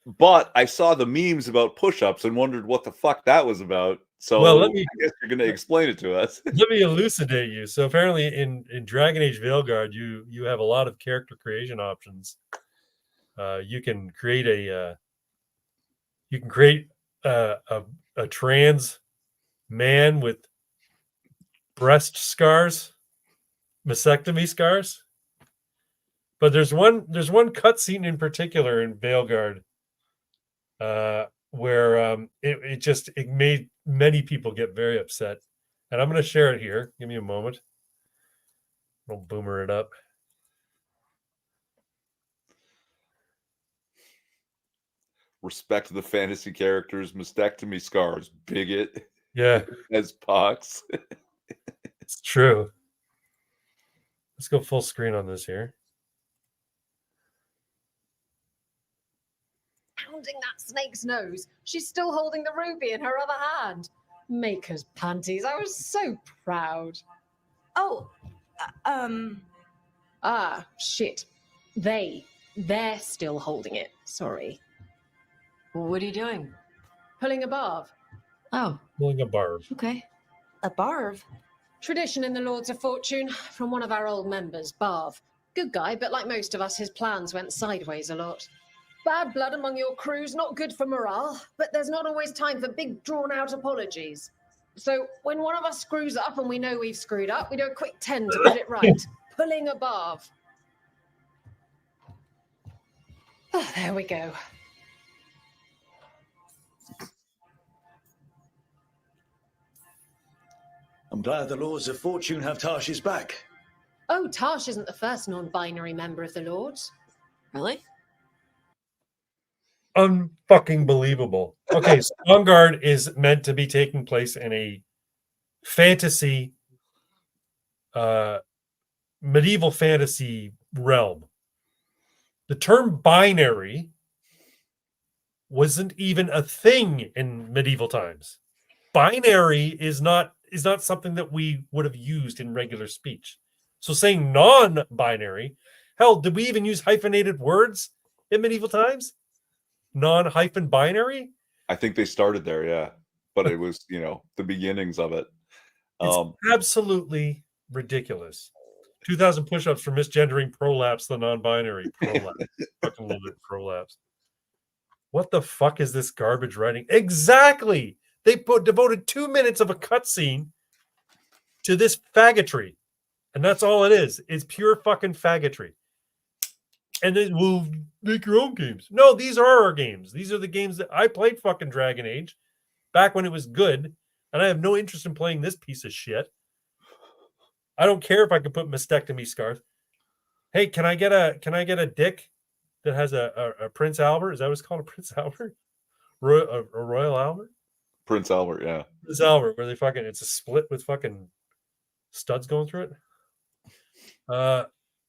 But I saw the memes about push-ups and wondered what the fuck that was about. So I guess you're going to explain it to us. Let me elucidate you. So apparently in Dragon Age Veilguard, you have a lot of character creation options. You can create a trans man with breast scars, mastectomy scars. But there's one cutscene in particular in Veilguard where it made many people get very upset, and I'm going to share it here. Give me a moment. I'll boomer it up. Respect the fantasy characters, mastectomy scars, bigot. Yeah, as pox. It's true. Let's go full screen on this here. Pounding that snake's nose. She's still holding the ruby in her other hand. Maker's panties. I was so proud. Oh, Ah, shit. They're still holding it. Sorry. what are you doing? Pulling a barb. Oh, Pulling a barb. okay. A barb? Tradition in the Lords of Fortune from one of our old members, Barv. Good guy, but like most of us, his plans went sideways a lot. Bad blood among your crew's not good for morale, but there's not always time for big, drawn-out apologies. So when one of us screws up and we know we've screwed up, we do a quick 10 to put it right, pulling above. Oh, there we go. I'm glad the Lords of Fortune have Tarsh's back. Oh, Tarsh isn't the first non-binary member of the Lords. Really? Unfucking believable. Okay, so On Guard is meant to be taking place in a fantasy, medieval fantasy realm. The term binary wasn't even a thing in medieval times. Binary is not something that we would have used in regular speech. So saying non-binary, hell, did we even use hyphenated words in medieval times? Non-hyphen binary? I think they started there, yeah. But it was, the beginnings of it. It's absolutely ridiculous. 2,000 push-ups for misgendering prolapse the non-binary. Prolapse. Fucking love it, prolapse. What the fuck is this garbage writing? Exactly! They devoted 2 minutes of a cutscene to this faggotry. And that's all it is. It's pure fucking faggotry. And then we'll make your own games. No, these are our games. These are the games that I played fucking Dragon Age back when it was good. And I have no interest in playing this piece of shit. I don't care if I can put mastectomy scars. Hey, can I get a dick that has a Prince Albert? Is that what it's called? A Prince Albert? A Royal Albert? Prince Albert, yeah. Prince Albert, where it's a split with fucking studs going through it.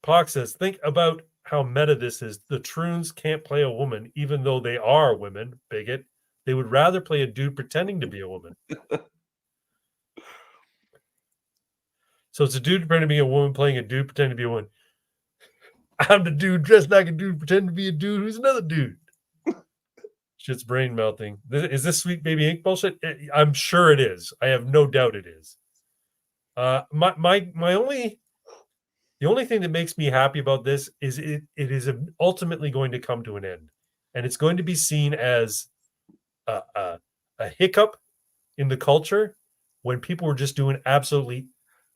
Pox says, think about how meta this is. The Troons can't play a woman, even though they are women. Bigot. They would rather play a dude pretending to be a woman. So it's a dude pretending to be a woman playing a dude pretending to be a woman. I'm the dude dressed like a dude pretending to be a dude who's another dude. Shit's brain melting. Is this Sweet Baby Ink bullshit? I'm sure it is. I have no doubt it is. The only thing that makes me happy about this is it is ultimately going to come to an end, and it's going to be seen as a hiccup in the culture when people were just doing absolutely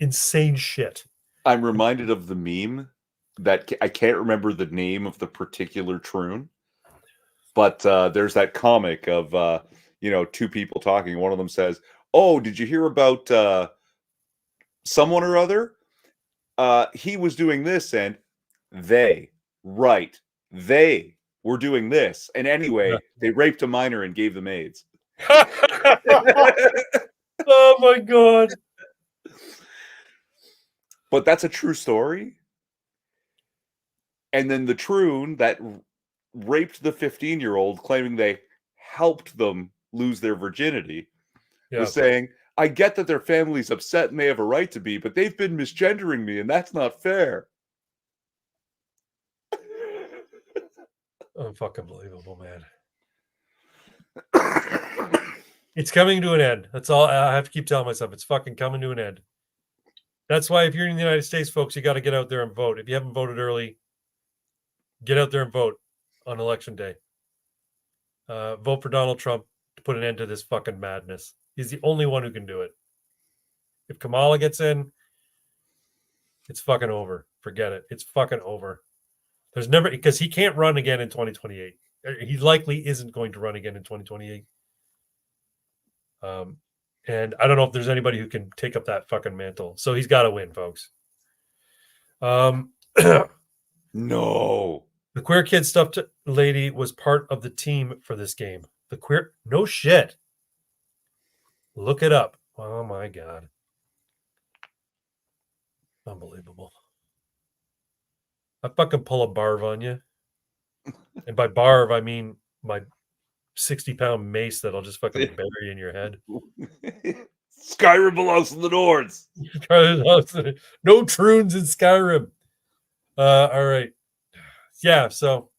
insane shit. I'm reminded of the meme that I can't remember the name of the particular Troon, but there's that comic of two people talking. One of them says, "Oh, did you hear about someone or other? He was doing this, and they were doing this, and anyway, they raped a minor and gave them AIDS." Oh my god! But that's a true story. And then the Troon that raped the 15-year-old, claiming they helped them lose their virginity, was saying, I get that their family's upset and they have a right to be, but they've been misgendering me, and that's not fair. Unfucking believable, man. It's coming to an end. That's all I have to keep telling myself. It's fucking coming to an end. That's why if you're in the United States, folks, you got to get out there and vote. If you haven't voted early, get out there and vote on election day. Vote for Donald Trump to put an end to this fucking madness. He's the only one who can do it. If Kamala gets in, it's fucking over. Forget it. It's fucking over. There's never, because he can't run again in 2028. He likely isn't going to run again in 2028. And I don't know if there's anybody who can take up that fucking mantle. So he's got to win, folks. No. The queer kid stuffed lady was part of the team for this game. No shit. Look it up. Oh my god. Unbelievable. I fucking pull a barv on you. And by barv, I mean my 60-pound mace that'll just fucking bury in your head. Skyrim belongs to the Nords. No Troons in Skyrim. All right. Yeah, so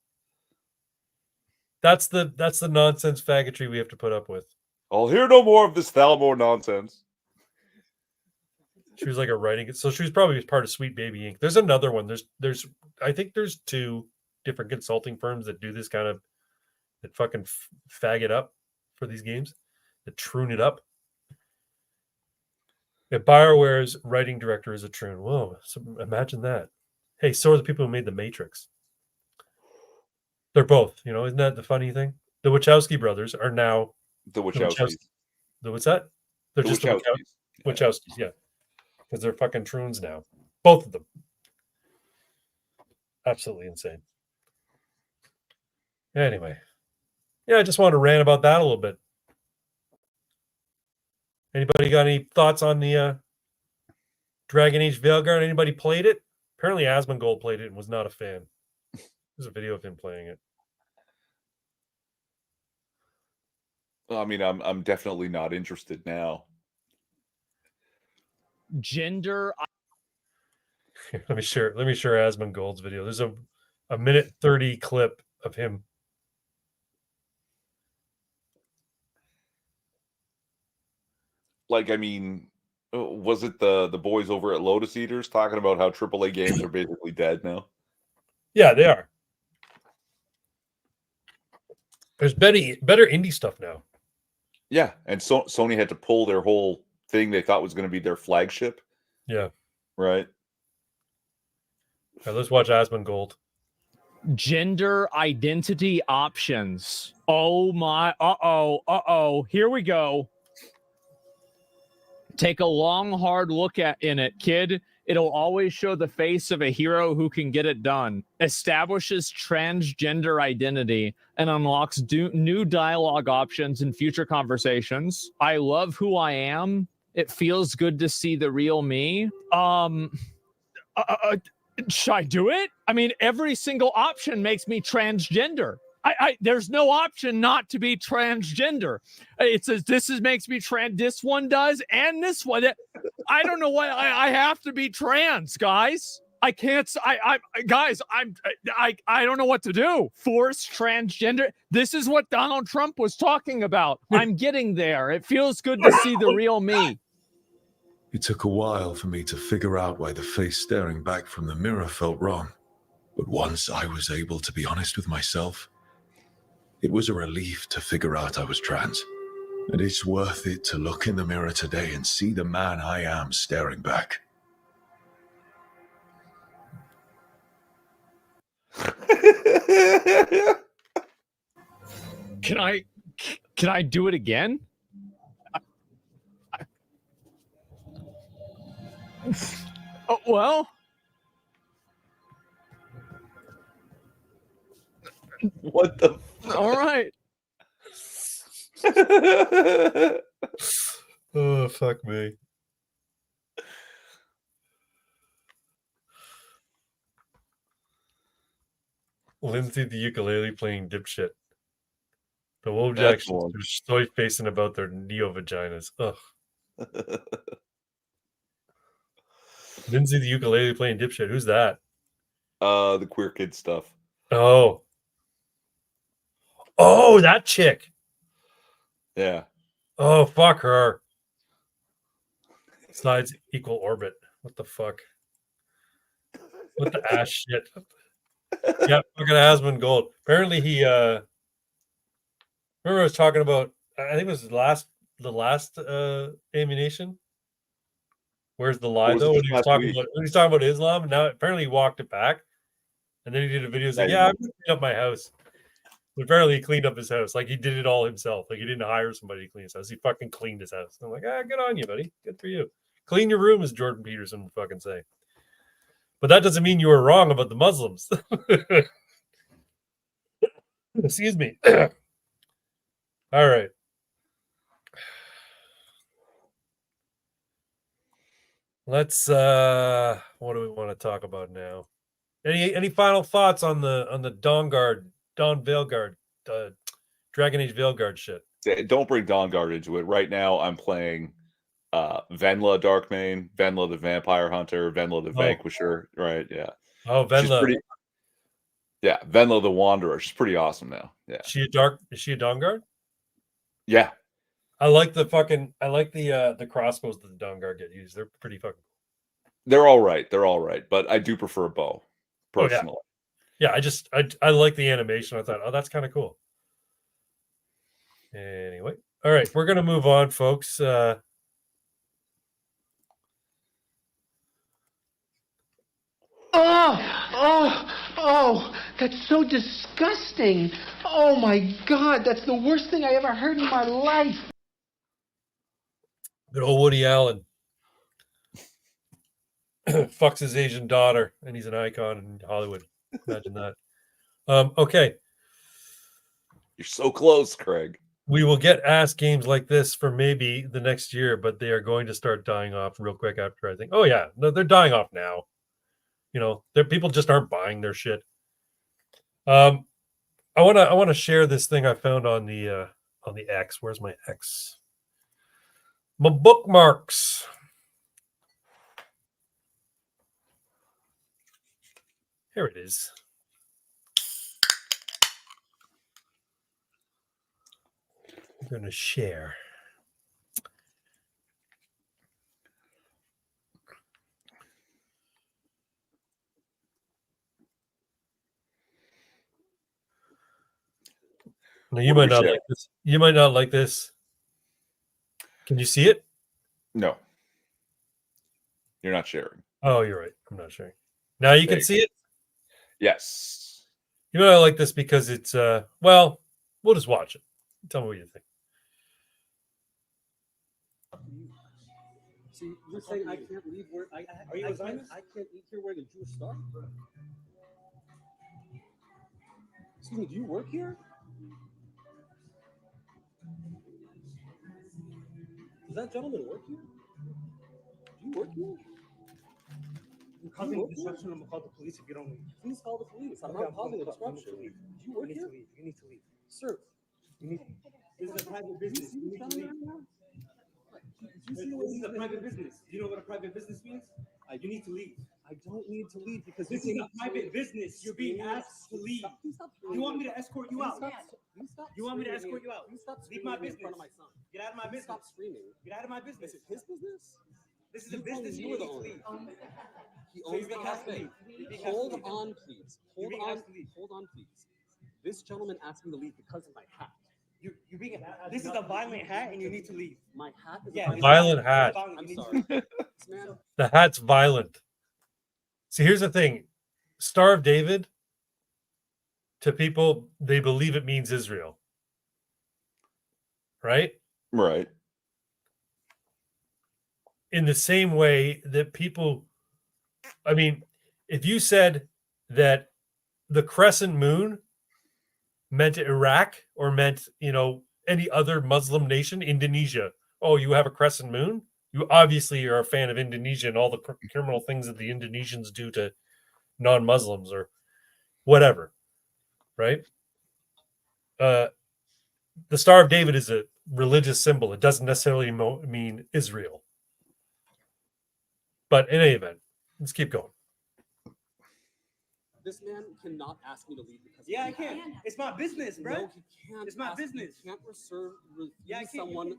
that's the nonsense faggotry we have to put up with. I'll hear no more of this Thalmor nonsense. She was like a writing. So she was probably part of Sweet Baby Inc. There's another one. There's I think there's 2 different consulting firms that do this kind of that fucking fag it up for these games, that troon it up. Yeah, BioWare's writing director is a troon. Whoa, so imagine that. Hey, so are the people who made The Matrix. They're both, isn't that the funny thing? The Wachowski brothers are now the Wachowskis. The what's that? They're just Wachowskis. the Wachowskis, yeah. Because they're fucking troons now. Both of them. Absolutely insane. Anyway. Yeah, I just wanted to rant about that a little bit. Anybody got any thoughts on the Dragon Age Veilguard? Anybody played it? Apparently Asmongold played it and was not a fan. There's a video of him playing it. Well, I mean, I'm definitely not interested now. Gender. Let me share Asmongold's video. There's a minute 30 clip of him. Like, I mean, was it the boys over at Lotus Eaters talking about how AAA games are basically dead now? Yeah, they are. There's better indie stuff now. Yeah, and Sony had to pull their whole thing they thought was going to be their flagship. Yeah. Right. All right, let's watch Asmongold. Gender identity options. Oh my, uh-oh. Here we go. Take a long, hard look in it, kid. It'll always show the face of a hero who can get it done. Establishes transgender identity and unlocks new dialogue options in future conversations. I love who I am. It feels good to see the real me. Should I do it? I mean, every single option makes me transgender. There's no option not to be transgender. It says makes me trans. This one does, and this one. I don't know why I have to be trans, guys. I can't. I don't know what to do. Force transgender. This is what Donald Trump was talking about. I'm getting there. It feels good to see the real me. It took a while for me to figure out why the face staring back from the mirror felt wrong. But once I was able to be honest with myself, it was a relief to figure out I was trans. And it's worth it to look in the mirror today and see the man I am staring back. Can I do it again? Oh, well. What the All right. Oh, fuck me. Lindsay the ukulele playing dipshit. The Wolf Jacksons are soy facing about their neo vaginas. Ugh. Lindsay the ukulele playing dipshit. Who's that? The queer kid stuff. Oh, that chick. Yeah. Oh, fuck her. Sides equal orbit. What the fuck? What the ass shit? Yeah, fucking Asmongold. Apparently he remember I was talking about, I think it was the last Ammunation. Where's the lie though? When he was talking about Islam, and now apparently he walked it back. And then he did a video saying, I'm gonna clean up my house. But apparently he cleaned up his house. Like he did it all himself. Like he didn't hire somebody to clean his house. He fucking cleaned his house. And I'm like, good on you, buddy. Good for you. Clean your room, as Jordan Peterson would fucking say. But that doesn't mean you were wrong about the Muslims. Excuse me. All right. Let's what do we want to talk about now? Any final thoughts on the Dawn Veilguard, Dragon Age Veilguard shit? Don't bring Dawnguard into it. Right now I'm playing Venla Darkmane, Venla the Vampire Hunter, Venla the Vanquisher, right? Yeah. Oh, Venla. Venla the Wanderer. She's pretty awesome now. Yeah. Is she a Dawnguard? Yeah. I like the crossbows that the Dawnguard get used. They're pretty fucking. They're all right. They're all right, but I do prefer a bow, personally. Oh, yeah. I like the animation. I thought, oh, that's kind of cool. Anyway, all right, we're gonna move on, folks. Oh, that's so disgusting. Oh my God, that's the worst thing I ever heard in my life. Good old Woody Allen fucks his Asian daughter, and he's an icon in Hollywood. Imagine that. Okay. You're so close, Craig. We will get ass games like this for maybe the next year, but they are going to start dying off real quick after, I think. Oh yeah, no, they're dying off now. You know, people just aren't buying their shit. I want to share this thing I found on the X. Where's my X? My bookmarks. Here it is. I'm going to share. Now, you might not like this. You might not like this. Can you see it? No. You're not sharing. Oh, you're right. I'm not sharing. Now you can see it? Yes. You might not like this because it's, well, we'll just watch it. Tell me what you think. See, you're saying I can't leave where are you a Zionist? I can't eat here wearing a Jewish star? Excuse me, do you work here? Does that gentleman work here? Do you work here? You're causing a disruption. I'm gonna call the police if you don't leave. Please call the police. I'm not causing a disruption. Do you work here? You need to leave. Sir, you need to leave. This is a private business. You need to leave. This is a private business. Do you know what a private business means? You need to leave. I don't need to leave because this is a private business. You're being asked to leave. You want me to escort you out? You want me to escort you out? Leave my business. In front of my son. Get out of my business. Stop screaming. Get out of my business. Is it his business? This is a business. You were the owner. He owns the cafe. Hold on, please. Hold on, please. This gentleman asked me to leave because of my hat. This is a violent hat, and you need to leave. My hat is a violent hat. I'm sorry. The hat's violent. See, here's the thing. Star of David, to people, they believe it means Israel. Right? Right. In the same way that people, I mean, if you said that the crescent moon meant Iraq or meant, any other Muslim nation, Indonesia, oh, you have a crescent moon? You obviously are a fan of Indonesia and all the criminal things that the Indonesians do to non-Muslims or whatever, right? The Star of David is a religious symbol. It doesn't necessarily mean Israel. But in any event, let's keep going. This man cannot ask me to leave because I can. It's my business, bro. No, he can't. It's my business. You can't refuse someone.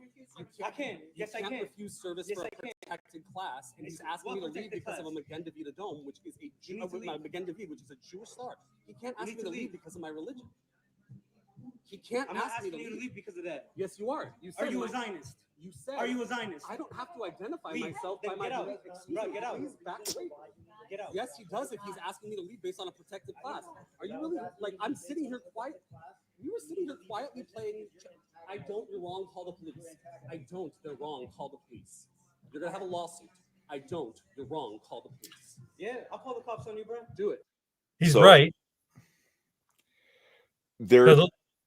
I can. Yes, I can. You can't refuse service for a protected class, and he's asking me to leave because of a Magen David Dome, which is Magen David, which is a Jewish star. He can't ask me to leave because of my religion. He can't ask me to leave because of that. Yes, you are. You said, are you a Zionist? You said. Are you a Zionist? I don't have to identify myself by my. Get out. Bro, get out. Please back away. Get out. Yes, he does if he's asking me to leave based on a protected class. Are you really I'm sitting here quiet? We were sitting here quietly playing. I don't. You're wrong. Call the police. I don't. They're wrong. Call the police. You're gonna have a lawsuit. I don't. You're wrong. Call the police. Yeah, I'll call the cops on you, bro. Do it. He's right.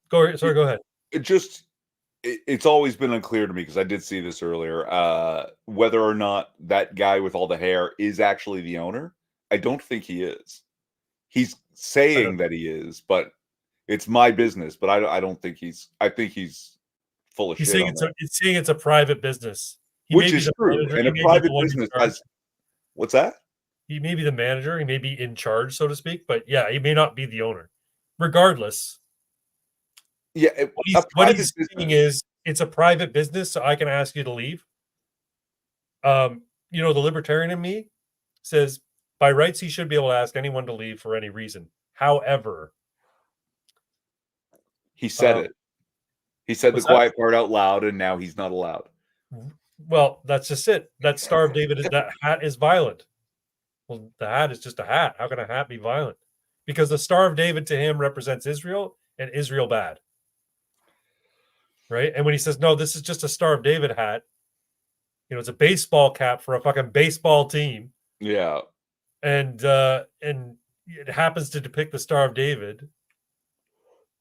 Go ahead. It's always been unclear to me, because I did see this earlier, whether or not that guy with all the hair is actually the owner. I don't think he is. He's saying that he is, but it's my business. But I don't think he's. I think he's full of shit. He's saying it's a private business, which is true. And a private business has. What's that? He may be the manager. He may be in charge, so to speak. But yeah, he may not be the owner. Regardless. Yeah, what he's saying is it's a private business, so I can ask you to leave. You know, the libertarian in me says by rights he should be able to ask anyone to leave for any reason. However, he said it. He said the quiet part out loud, and now he's not allowed. Well, that's just it. That Star of David, that hat is violent. Well, the hat is just a hat. How can a hat be violent? Because the Star of David to him represents Israel and Israel bad. Right? And when he says, no, this is just a Star of David hat, you know, it's a baseball cap for a fucking baseball team. Yeah. And it happens to depict the Star of David.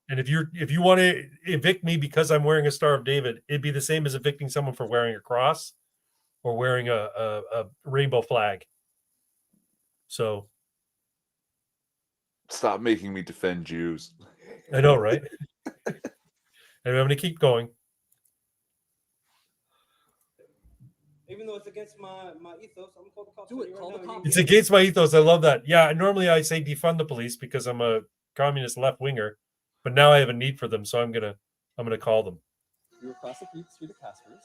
And if you want to evict me because I'm wearing a Star of David, it'd be the same as evicting someone for wearing a cross or wearing a rainbow flag. So stop making me defend Jews. I know, right? And I'm going to keep going. Even though it's against my ethos, I'm gonna call the cops. Do it. Call the cops. It's against my ethos. I love that. Yeah, normally I say defund the police because I'm a communist left winger, but now I have a need for them, so I'm gonna call them. We were across the street at Casper's.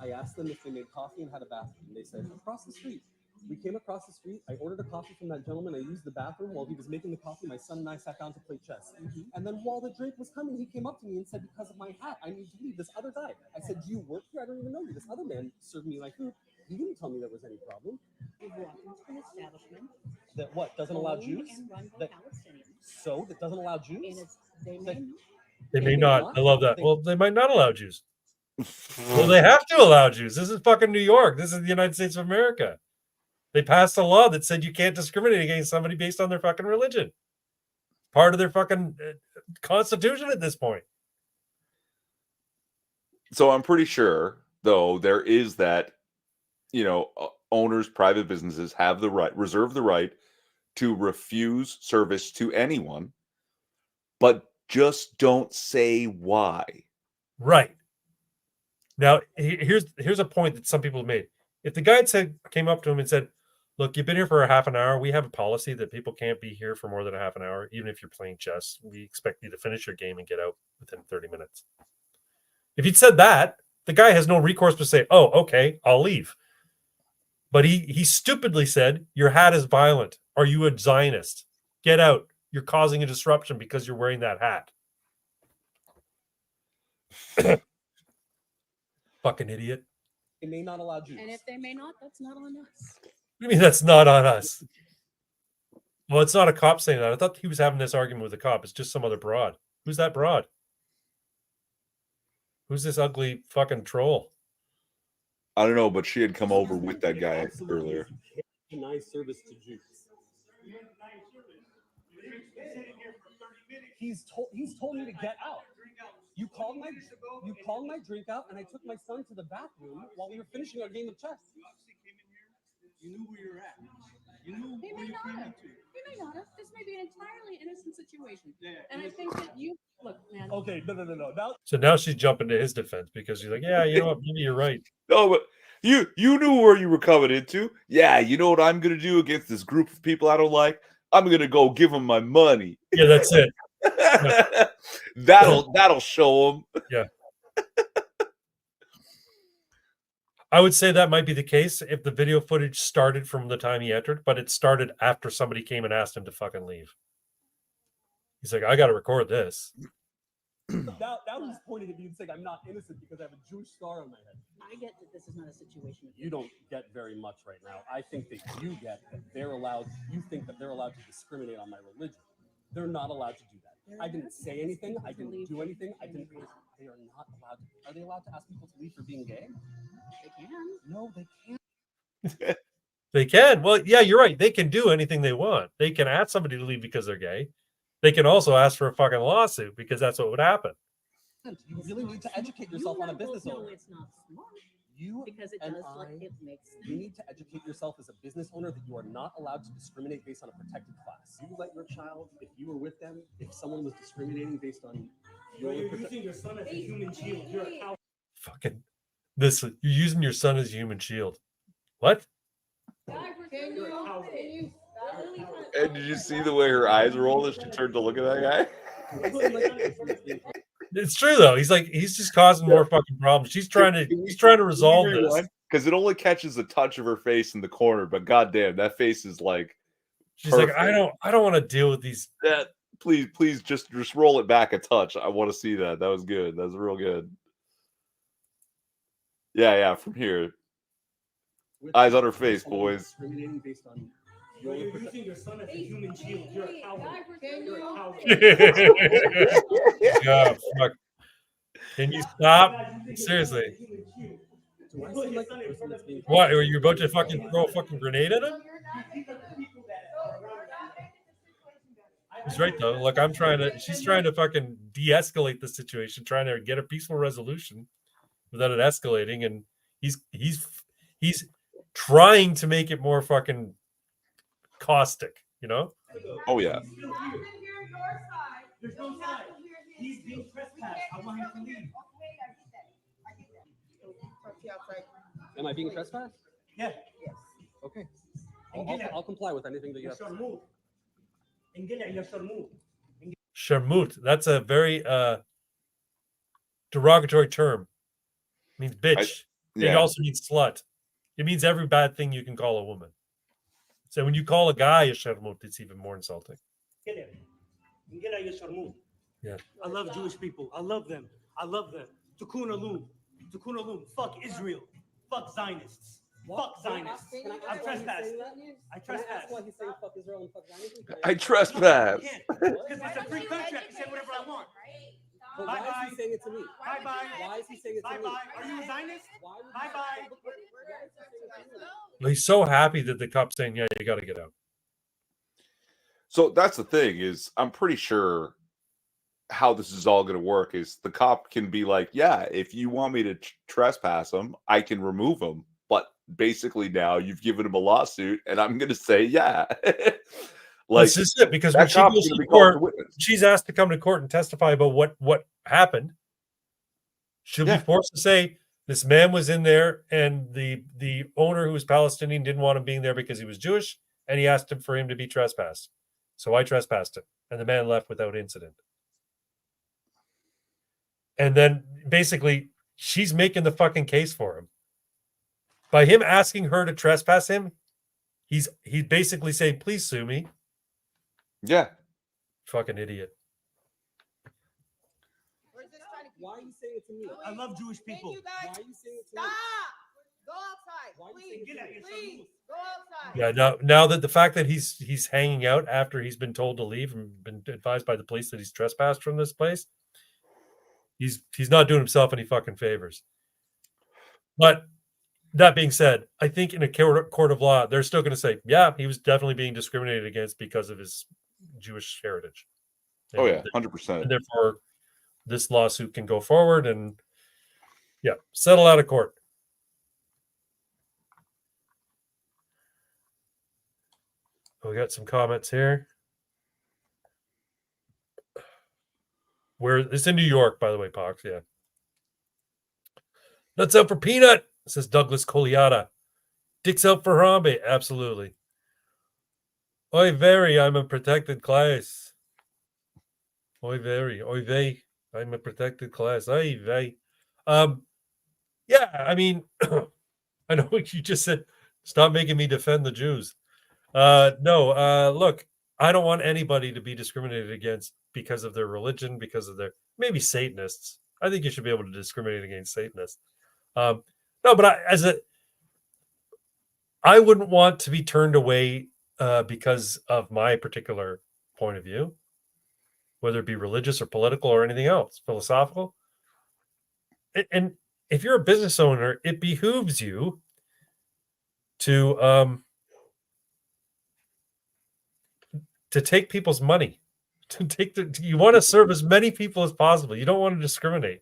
I asked them if they made coffee and had a bathroom. They said across the street. We came across the street. I ordered a coffee from that gentleman. I used the bathroom while he was making the coffee. My son and I sat down to play chess. And then while the drink was coming, he came up to me and said, because of my hat, I need to leave. This other guy. I said, do you work here? I don't even know you. This other man served me my food. He didn't tell me there was any problem. We walked into an establishment that what doesn't allow Jews? And run by That, Palestinians. so that doesn't allow Jews? And it's, they They may not. I love that. Well, they might not allow Jews. Well, they have to allow Jews. This is fucking New York. This is the United States of America. They passed a law that said you can't discriminate against somebody based on their fucking religion. Part of their fucking constitution at this point. So I'm pretty sure, though, there is that, you know, owners, private businesses have the right, reserve the right to refuse service to anyone, but just don't say why. Right. Now, here's a point that some people have made. If the guy came up to him and said, look, you've been here for a half an hour. We have a policy that people can't be here for more than a half an hour, even if you're playing chess. We expect you to finish your game and get out within 30 minutes. If he'd said that, the guy has no recourse but say, oh, okay, I'll leave. But he stupidly said, your hat is violent. Are you a Zionist? Get out. You're causing a disruption because you're wearing that hat. Fucking idiot. They may not allow Jews. And if they may not, that's not on us. What do you mean that's not on us? Well, it's not a cop saying that. I thought he was having this argument with a cop. It's just some other broad. Who's that broad? Who's this ugly fucking troll? I don't know, but she had come over with that guy earlier. Deny service to Jews. He's told me to get out. You called my drink out, and I took my son to the bathroom while we were finishing our game of chess. You knew where you're at. You knew where you came into. He may not have. This may be an entirely innocent situation. Yeah, and I think that you look, man. Okay, no. So now she's jumping to his defense because she's like, yeah, you know what? Maybe you're right. No, but you knew where you were coming into. Yeah, you know what I'm going to do against this group of people I don't like? I'm going to go give them my money. Yeah, that's it. That'll show them. Yeah. I would say that might be the case if the video footage started from the time he entered, but it started after somebody came and asked him to fucking leave. He's like, I got to record this. Now he's pointing at me and saying I'm not innocent because I have a Jewish star on my head. I get that this is not a situation. You don't get very much right now. I think that you get that they're allowed. You think that they're allowed to discriminate on my religion. They're not allowed to do that. I didn't say anything. I didn't do anything. They are not allowed to. Are they allowed to ask people to leave for being gay? They can. No, they can't. They can. Well, yeah, you're right. They can do anything they want. They can ask somebody to leave because they're gay. They can also ask for a fucking lawsuit because that's what would happen. You really need to educate yourself on a business owner. It's not smart. You because it and does what it makes. You need to educate yourself as a business owner that you are not allowed to discriminate based on a protected class. You let your child, if you were with them, if someone was discriminating based on you're using your son as a human shield. You're a cow. Fucking this. You're using your son as a human shield. What? And did you see the way her eyes rolled as she turned to look at that guy? It's true though. He's just causing more fucking problems. She's trying to resolve this because it only catches a touch of her face in the corner. But goddamn, that face is like. She's perfect. like, I don't want to deal with these. Please, just roll it back a touch. I want to see that. That was good. That was real good. Yeah. From here, eyes on her face, boys. You're using your son as a human shield. You're a coward. You're a coward. God, fuck. Can you stop? Seriously. What? Are you about to fucking throw a fucking grenade at him? He's right though. Look, she's trying to fucking de-escalate the situation, trying to get a peaceful resolution without it escalating, and he's trying to make it more fucking caustic, you know? Oh yeah. There's no side. He's being trespassed. I want him to leave. Am I being trespassed? Yeah. Yes. Okay. I'll comply with anything that you have to say. Sharmut. That's a very derogatory term. It means bitch. It also means slut. It means every bad thing you can call a woman. So when you call a guy a sharmut, it's even more insulting. Yeah. I love Jewish people. I love them. Tikkun Olam. Fuck Israel. Fuck Zionists. Fuck Zionists. I trespass. I trespass. Why he's saying fuck Israel and fuck Zionism? I trespass. Because it's a free country. I can say whatever I want. But why is he saying it to me? Bye-bye. Why is he saying it to me? Bye-bye. Are you a Zionist? Bye-bye. Well, he's so happy that the cop's saying, yeah, you got to get out. So that's the thing is, I'm pretty sure how this is all going to work is the cop can be like, yeah, if you want me to trespass him, I can remove him. But basically now you've given him a lawsuit and I'm going to say, yeah. Like, this is it, because when she goes to court, she's asked to come to court and testify about what happened. She'll be forced to say, this man was in there and the owner, who was Palestinian, didn't want him being there because he was Jewish, and he asked him for him to be trespassed. So I trespassed him, and the man left without incident. And then basically she's making the fucking case for him. By him asking her to trespass him, he's basically saying, please sue me. Yeah. Fucking idiot. Why are you saying it to me? I love Jewish people. Why are you saying it to me? Go outside. Please. Go outside. Yeah, now that the fact that he's hanging out after he's been told to leave and been advised by the police that he's trespassed from this place, he's not doing himself any fucking favors. But that being said, I think in a court of law, they're still going to say, yeah, he was definitely being discriminated against because of his Jewish heritage. Oh yeah, 100%. And therefore, this lawsuit can go forward and settle out of court. We got some comments here. Where it's in New York, by the way, Pox. Yeah. Nuts out for Peanut, says Douglas Coliata. Dicks out for Harambe. Absolutely. Oy vey, I'm a protected class. Oy vey, I'm a protected class. Oy vey. Yeah, I mean, I know what you just said. Stop making me defend the Jews. No, look, I don't want anybody to be discriminated against because of their religion, because of their maybe Satanists. I think you should be able to discriminate against Satanists. No, but I wouldn't want to be turned away because of my particular point of view, whether it be religious or political or anything else, philosophical. And if you're a business owner, it behooves you to take people's money, you want to serve as many people as possible. You don't want to discriminate.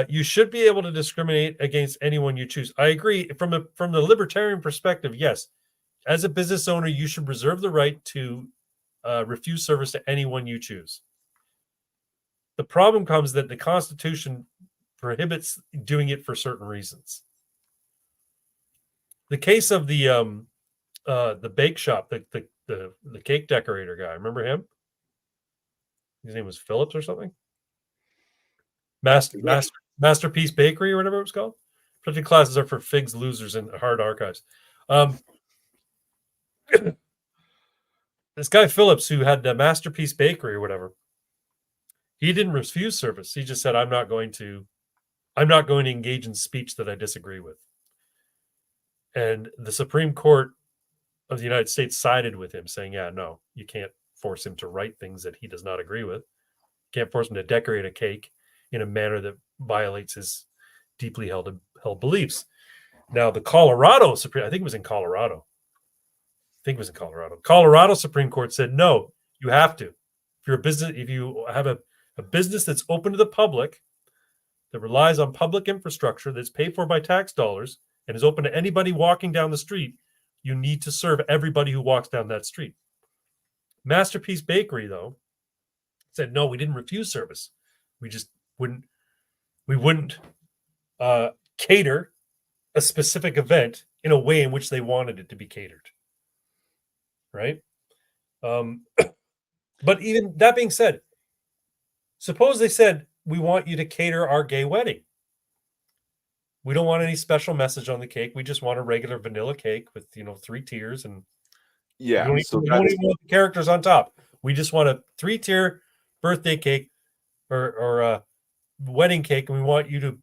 You should be able to discriminate against anyone you choose. I agree. From the libertarian perspective, yes. As a business owner, you should reserve the right to refuse service to anyone you choose. The problem comes that the Constitution prohibits doing it for certain reasons. The case of the bake shop, the cake decorator guy. Remember him? His name was Phillips or something. Masterpiece Bakery or whatever it was called. Protected classes are for figs, losers, and hard archives. This guy Phillips, who had the Masterpiece Bakery or whatever, he didn't refuse service. He just said, I'm not going to engage in speech that I disagree with. And the Supreme Court of the United States sided with him, saying, yeah, no, you can't force him to write things that he does not agree with. You can't force him to decorate a cake in a manner that violates his deeply held beliefs. Now, the Colorado Supreme, I think it was in Colorado. Colorado Supreme Court said, no, you have to. If you're a business, if you have a business that's open to the public, that relies on public infrastructure that's paid for by tax dollars and is open to anybody walking down the street, you need to serve everybody who walks down that street. Masterpiece Bakery, though, said, no, we didn't refuse service. We just wouldn't cater a specific event in a way in which they wanted it to be catered. Right? But even that being said, suppose they said, we want you to cater our gay wedding. We don't want any special message on the cake. We just want a regular vanilla cake with 3 tiers, and we don't even want the characters on top. We just want a 3-tier birthday cake or a wedding cake, and we want you to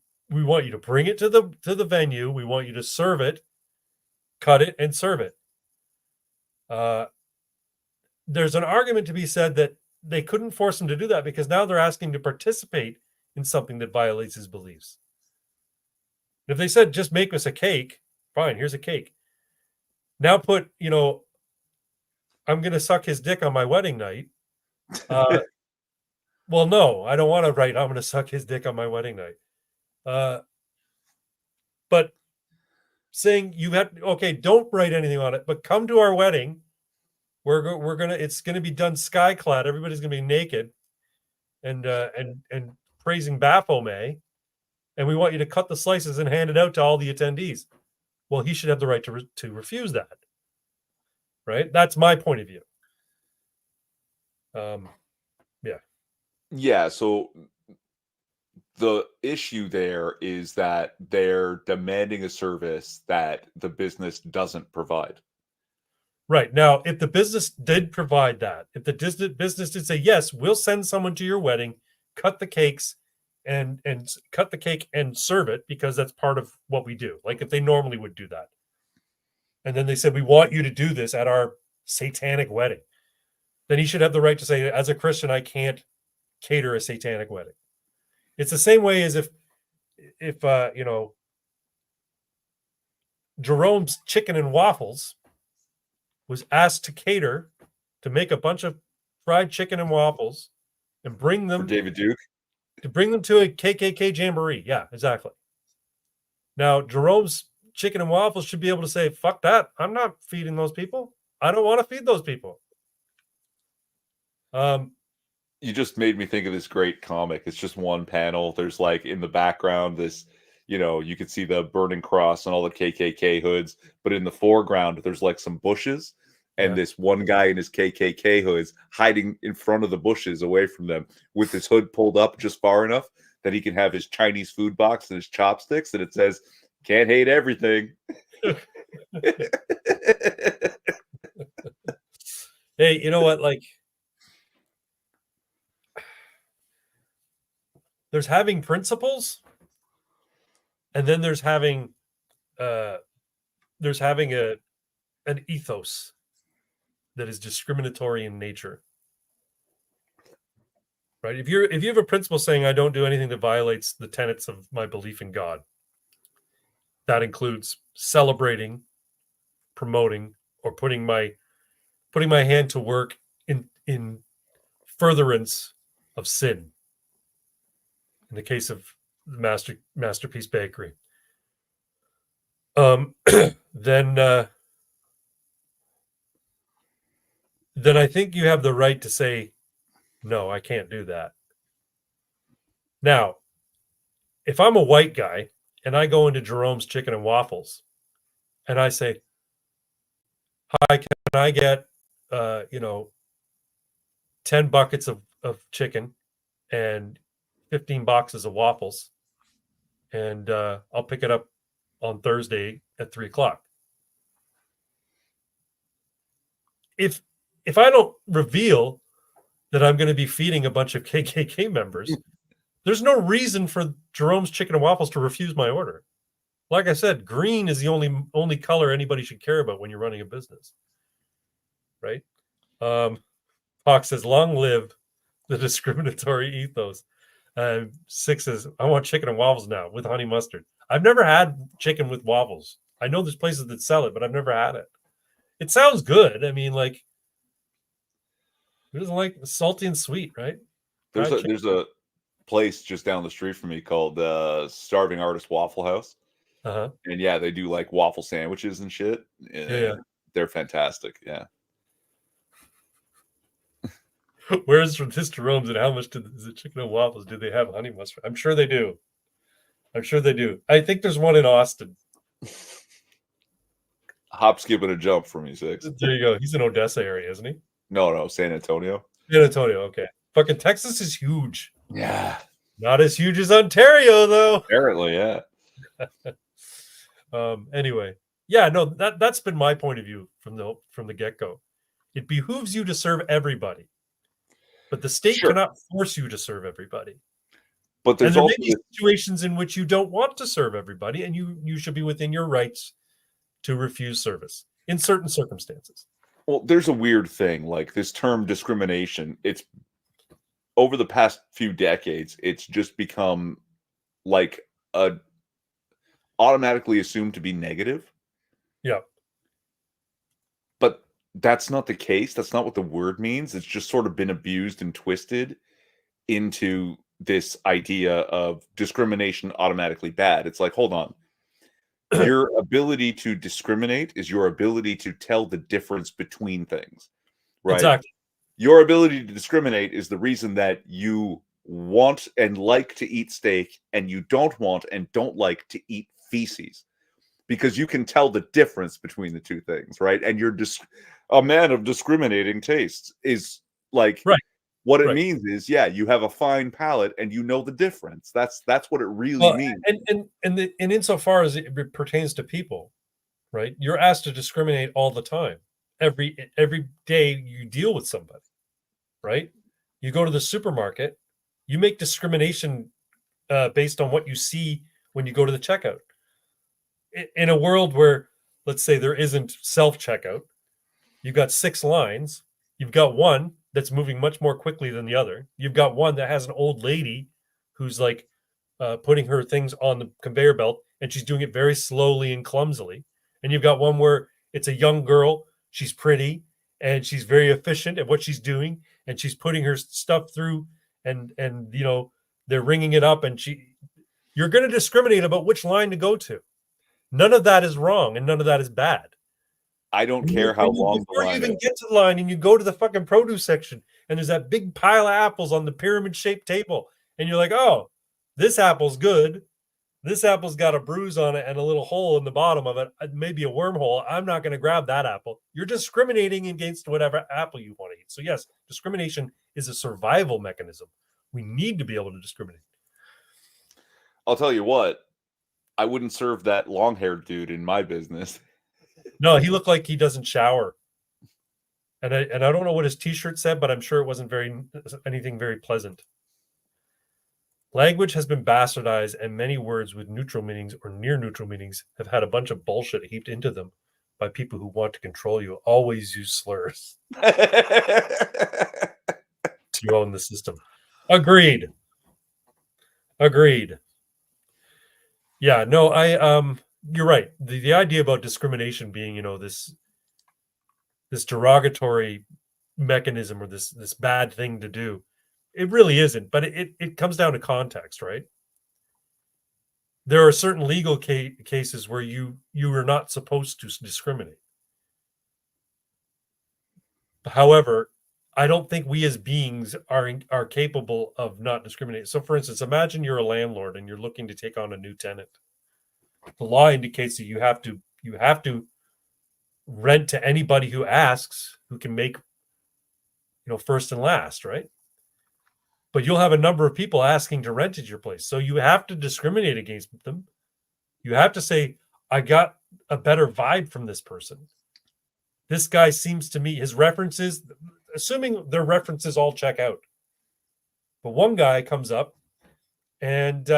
bring it to the venue. We want you to serve it, cut it, and serve it. There's an argument to be said that they couldn't force him to do that because now they're asking to participate in something that violates his beliefs. If they said, just make us a cake, fine, here's a cake. Now put, I'm going to suck his dick on my wedding night. Well, no, I don't want to write, I'm going to suck his dick on my wedding night. But saying don't write anything on it, but come to our wedding. It's going to be done sky-clad. Everybody's going to be naked and praising Baphomet. And we want you to cut the slices and hand it out to all the attendees. Well, he should have the right to refuse that. Right? That's my point of view. Yeah. Yeah. So the issue there is that they're demanding a service that the business doesn't provide. Right. Now, if the business did provide that, if the business did say, yes, we'll send someone to your wedding, cut the cakes and cut the cake and serve it because that's part of what we do. Like if they normally would do that. And then they said, we want you to do this at our satanic wedding. Then he should have the right to say, as a Christian, I can't cater a satanic wedding. It's the same way as if Jerome's Chicken and Waffles was asked to make a bunch of fried chicken and waffles and bring them for David Duke to bring them to a KKK jamboree. Yeah, exactly. Now, Jerome's Chicken and Waffles should be able to say, fuck that. I'm not feeding those people. I don't want to feed those people. You just made me think of this great comic. It's just one panel. There's like in the background, this, you can see the burning cross and all the KKK hoods, but in the foreground, there's like some bushes. And this one guy in his KKK hoods hiding in front of the bushes away from them with his hood pulled up just far enough that he can have his Chinese food box and his chopsticks. And it says, can't hate everything. Hey, you know what? Like, there's having principles, and then there's having an ethos that is discriminatory in nature. Right? If you have a principle saying I don't do anything that violates the tenets of my belief in God, that includes celebrating, promoting, or putting my hand to work in furtherance of sin. In the case of the Masterpiece Bakery, then I think you have the right to say, no, I can't do that. Now, if I'm a white guy and I go into Jerome's Chicken and Waffles and I say, hi, can I get, 10 buckets of chicken and 15 boxes of waffles, and I'll pick it up on Thursday at 3:00. If I don't reveal that I'm going to be feeding a bunch of KKK members, there's no reason for Jerome's Chicken and Waffles to refuse my order. Like I said, green is the only color anybody should care about when you're running a business, right? Fox says, "Long live the discriminatory ethos." 6 says, "I want chicken and waffles now with honey mustard." I've never had chicken with waffles. I know there's places that sell it, but I've never had it. It sounds good. I mean, like, who doesn't like salty and sweet, right? There's a place just down the street from me called Starving Artist Waffle House. And yeah, they do like waffle sandwiches and shit. Yeah. They're fantastic. Yeah. Where's from this Jerome's, and how much is the chicken and waffles? Do they have honey mustard? I'm sure they do. I think there's one in Austin. Hop, skip, and a jump for me, 6. There you go. He's in Odessa area, isn't he? No, San Antonio. San Antonio, okay. Fucking Texas is huge. Yeah. Not as huge as Ontario, though. Apparently, yeah. Anyway, yeah, no, that's been my point of view from the get-go. It behooves you to serve everybody, but the state cannot force you to serve everybody. But there may be situations in which you don't want to serve everybody, and you should be within your rights to refuse service in certain circumstances. Well, there's a weird thing, like this term discrimination. It's over the past few decades, it's just become like automatically assumed to be negative. Yeah. But that's not the case. That's not what the word means. It's just sort of been abused and twisted into this idea of discrimination automatically bad. It's like, hold on. Your ability to discriminate is your ability to tell the difference between things, right? Exactly. Your ability to discriminate is the reason that you want and like to eat steak and you don't want and don't like to eat feces, because you can tell the difference between the two things, right? And you're a man of discriminating tastes is like, right. What it means is, yeah, you have a fine palate and you know the difference. That's what it really means. And insofar as it pertains to people, right? You're asked to discriminate all the time. Every day you deal with somebody, right? You go to the supermarket, you make discrimination based on what you see when you go to the checkout. In a world where, let's say, there isn't self-checkout, you've got 6 lines, you've got one that's moving much more quickly than the other. You've got one that has an old lady who's like putting her things on the conveyor belt, and she's doing it very slowly and clumsily. And you've got one where it's a young girl, she's pretty, and she's very efficient at what she's doing, and she's putting her stuff through, and you know, they're ringing it up, and you're going to discriminate about which line to go to. None of that is wrong, and none of that is bad. I don't care how long before you even get to the line, and you go to the fucking produce section, and there's that big pile of apples on the pyramid-shaped table, and you're like, oh, this apple's good. This apple's got a bruise on it and a little hole in the bottom of it, maybe a wormhole. I'm not going to grab that apple. You're discriminating against whatever apple you want to eat. So yes, discrimination is a survival mechanism. We need to be able to discriminate. I'll tell you what, I wouldn't serve that long-haired dude in my business. No, he looked like he doesn't shower. And I don't know what his t-shirt said, but I'm sure it wasn't anything very pleasant. Language has been bastardized, and many words with neutral meanings or near neutral meanings have had a bunch of bullshit heaped into them by people who want to control you. Always use slurs to own the system. Agreed. Yeah, no, you're right. The idea about discrimination being, you know, this derogatory mechanism or this bad thing to do, it really isn't. But it comes down to context, right? There are certain legal cases where you are not supposed to discriminate. However, I don't think we as beings are capable of not discriminating. So, for instance, imagine you're a landlord and you're looking to take on a new tenant. The law indicates that you have to rent to anybody who asks, who can make, you know, first and last, right? but you'll have a number of people asking to rent at your place. So you have to discriminate against them. You have to say, I got a better vibe from this person. This guy seems to me, his references, assuming their references all check out. But one guy comes up and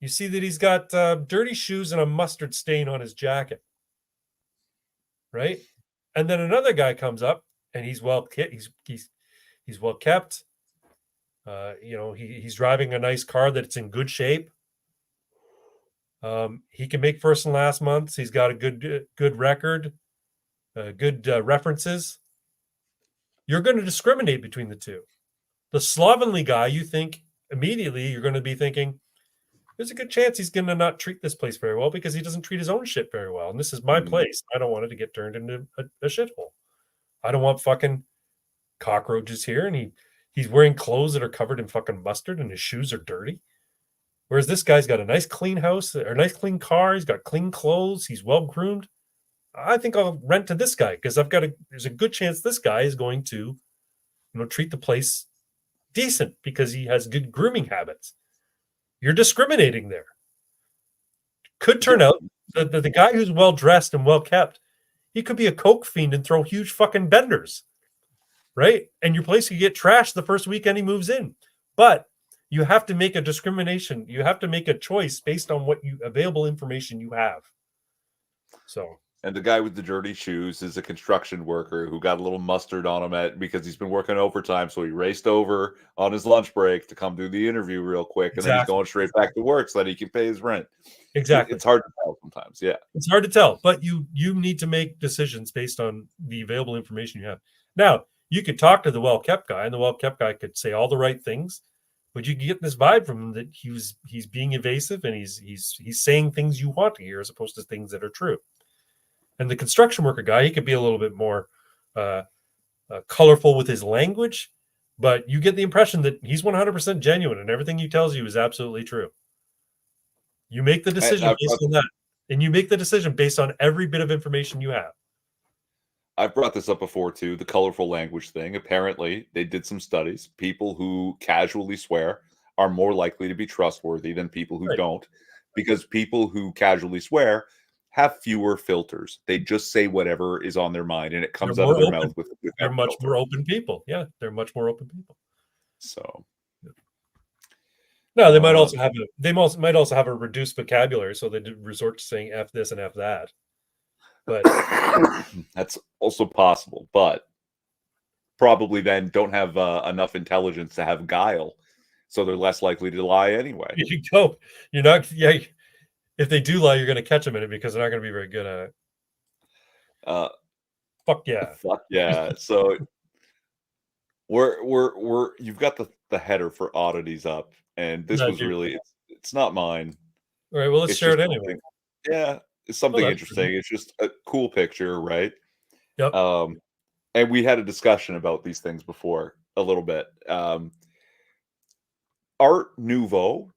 you see that he's got dirty shoes and a mustard stain on his jacket. Right? And then another guy comes up and he's well kept. He's driving a nice car that's in good shape. He can make first and last months. He's got a good record, good references. You're going to discriminate between the two. The slovenly guy, you think immediately you're going to be thinking, there's a good chance he's going to not treat this place very well because he doesn't treat his own shit very well. And this is my place. I don't want it to get turned into a shithole. I don't want fucking cockroaches here. And he's wearing clothes that are covered in fucking mustard and his shoes are dirty. Whereas this guy's got a nice clean house, or a nice clean car. He's got clean clothes. He's well groomed. I think I'll rent to this guy because there's a good chance this guy is going to, treat the place decent because he has good grooming habits. You're discriminating there. Could turn out that the guy who's well dressed and well kept, he could be a coke fiend and throw huge fucking benders, right? And your place could get trashed the first weekend he moves in. But you have to make a discrimination. You have to make a choice based on what available information you have. So. And the guy with the dirty shoes is a construction worker who got a little mustard on him because he's been working overtime. So he raced over on his lunch break to come do the interview real quick. And then he's going straight back to work so that he can pay his rent. Exactly. It's hard to tell sometimes. Yeah. It's hard to tell, but you need to make decisions based on the available information you have. Now, you could talk to the well-kept guy, and the well-kept guy could say all the right things, but you get this vibe from him that he's being evasive and he's saying things you want to hear as opposed to things that are true. And the construction worker guy, he could be a little bit more colorful with his language, but you get the impression that he's 100% genuine and everything he tells you is absolutely true. You make the decision based on that, and you make the decision based on every bit of information you have. I've brought this up before too, the colorful language thing. Apparently, they did some studies. People who casually swear are more likely to be trustworthy than people who don't, because people who casually swear have fewer filters. They just say whatever is on their mind, and it comes out of their mouth with they're much more open people. Yeah, they're much more open people. So, no, they might also have a reduced vocabulary, so they resort to saying "f this" and "f that." But that's also possible. But probably then don't have enough intelligence to have guile, so they're less likely to lie anyway. You don't. You're not. Yeah. If they do lie, you're going to catch them in it because they're not going to be very good at it. Fuck yeah. Fuck yeah. So we're you've got the header for oddities up, and this was really it's not mine. All right, well, let's share it anyway. Yeah, it's something interesting. It's just a cool picture, right? Yep. And we had a discussion about these things before a little bit. Art Nouveau.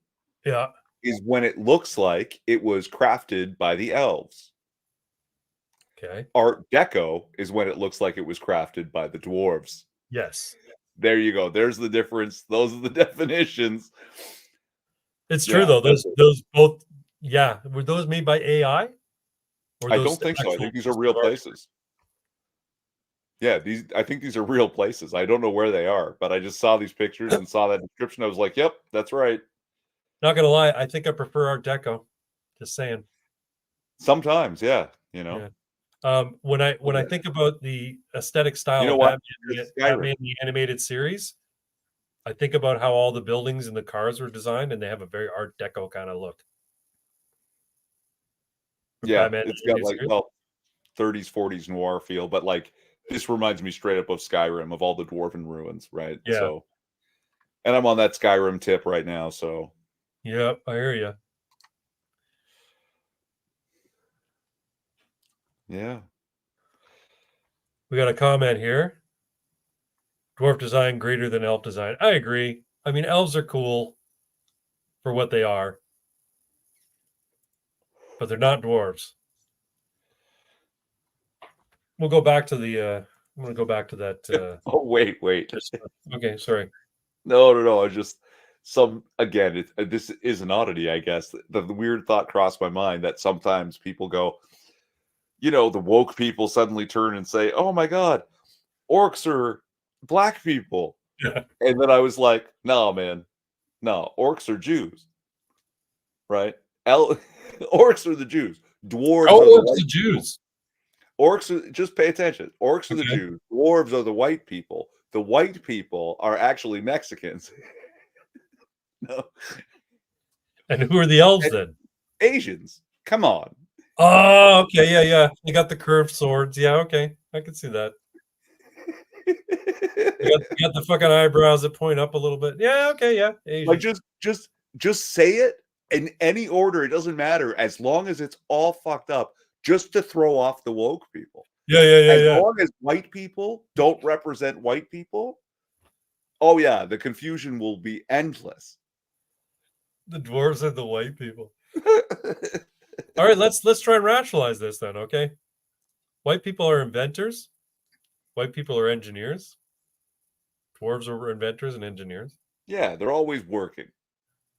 Yeah. Is when it looks like it was crafted by the elves. Okay. Art Deco is when it looks like it was crafted by the dwarves. Yes. There you go. There's the difference. Those are the definitions. It's true though. Those both. Yeah. Were those made by AI? I don't think so. I think these are real places. Yeah, I think these are real places. I don't know where they are, but I just saw these pictures and saw that description. I was like, "Yep, that's right." Not gonna lie, I think I prefer Art Deco. Just saying. Sometimes, yeah, Yeah. When I think about the aesthetic style of Batman the animated series, I think about how all the buildings and the cars were designed, and they have a very Art Deco kind of look. Yeah, it's got like 30s, 40s noir feel, but like this reminds me straight up of Skyrim, of all the dwarven ruins, right? Yeah. So, and I'm on that Skyrim tip right now, so. Yep, I hear you. Yeah. We got a comment here. Dwarf design greater than elf design. I agree. I mean, elves are cool for what they are, but they're not dwarves. We'll go back to the I'm gonna go back to that. Oh wait. Okay, sorry. No. I just again. This is an oddity, I guess. The weird thought crossed my mind that sometimes people go, the woke people suddenly turn and say, "Oh my God, orcs are black people," and then I was like, "No, man, no, orcs are Jews, right? Orcs are the Jews. Dwarves are the white Jews. Orcs are, just pay attention. Orcs are the Jews. Dwarves are the white people. The white people are actually Mexicans." No. And who are the elves then? Asians. Come on. Oh, okay, yeah. They got the curved swords. Yeah, okay, I can see that. You got the fucking eyebrows that point up a little bit. Yeah, okay, yeah. Asian. Like just say it in any order. It doesn't matter as long as it's all fucked up. Just to throw off the woke people. Yeah. As long as white people don't represent white people, oh yeah, the confusion will be endless. The dwarves are the white people. All right, let's try and rationalize this then, okay? White people are inventors. White people are engineers. Dwarves are inventors and engineers. Yeah, they're always working.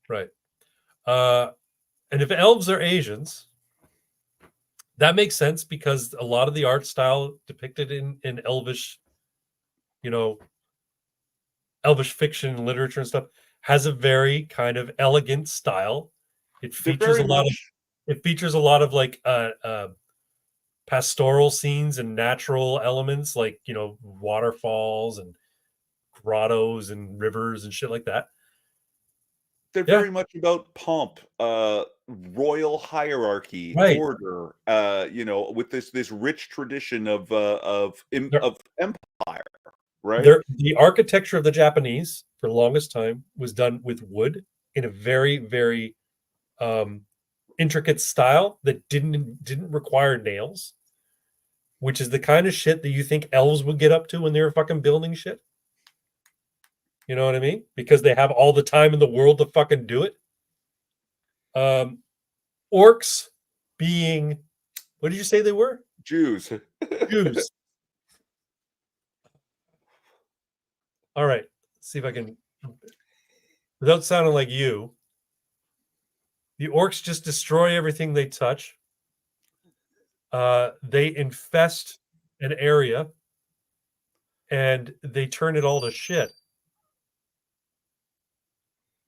Right. And if elves are Asians, that makes sense because a lot of the art style depicted in elvish, elvish fiction and literature and stuff has a very kind of elegant style. It features a lot of like pastoral scenes and natural elements like waterfalls and grottos and rivers and shit like that. They're very much about pomp, royal hierarchy, order, with this rich tradition of empire, right? The architecture of the Japanese for the longest time was done with wood in a very, very intricate style that didn't require nails, which is the kind of shit that you think elves would get up to when they were fucking building shit. You know what I mean? Because they have all the time in the world to fucking do it. Orcs being, what did you say they were? Jews. Jews. All right. Let's see if I can, without sounding like you. The orcs just destroy everything they touch. They infest an area and they turn it all to shit.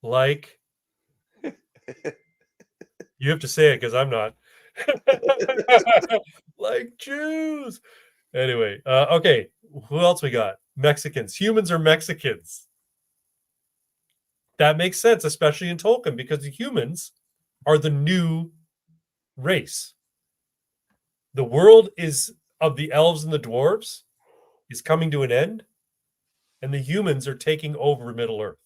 Like, you have to say it because I'm not. Like Jews. Anyway, okay. Who else we got? Mexicans. Humans are Mexicans. That makes sense, especially in Tolkien, because the humans are the new race. The world of the elves and the dwarves is coming to an end, and the humans are taking over Middle Earth.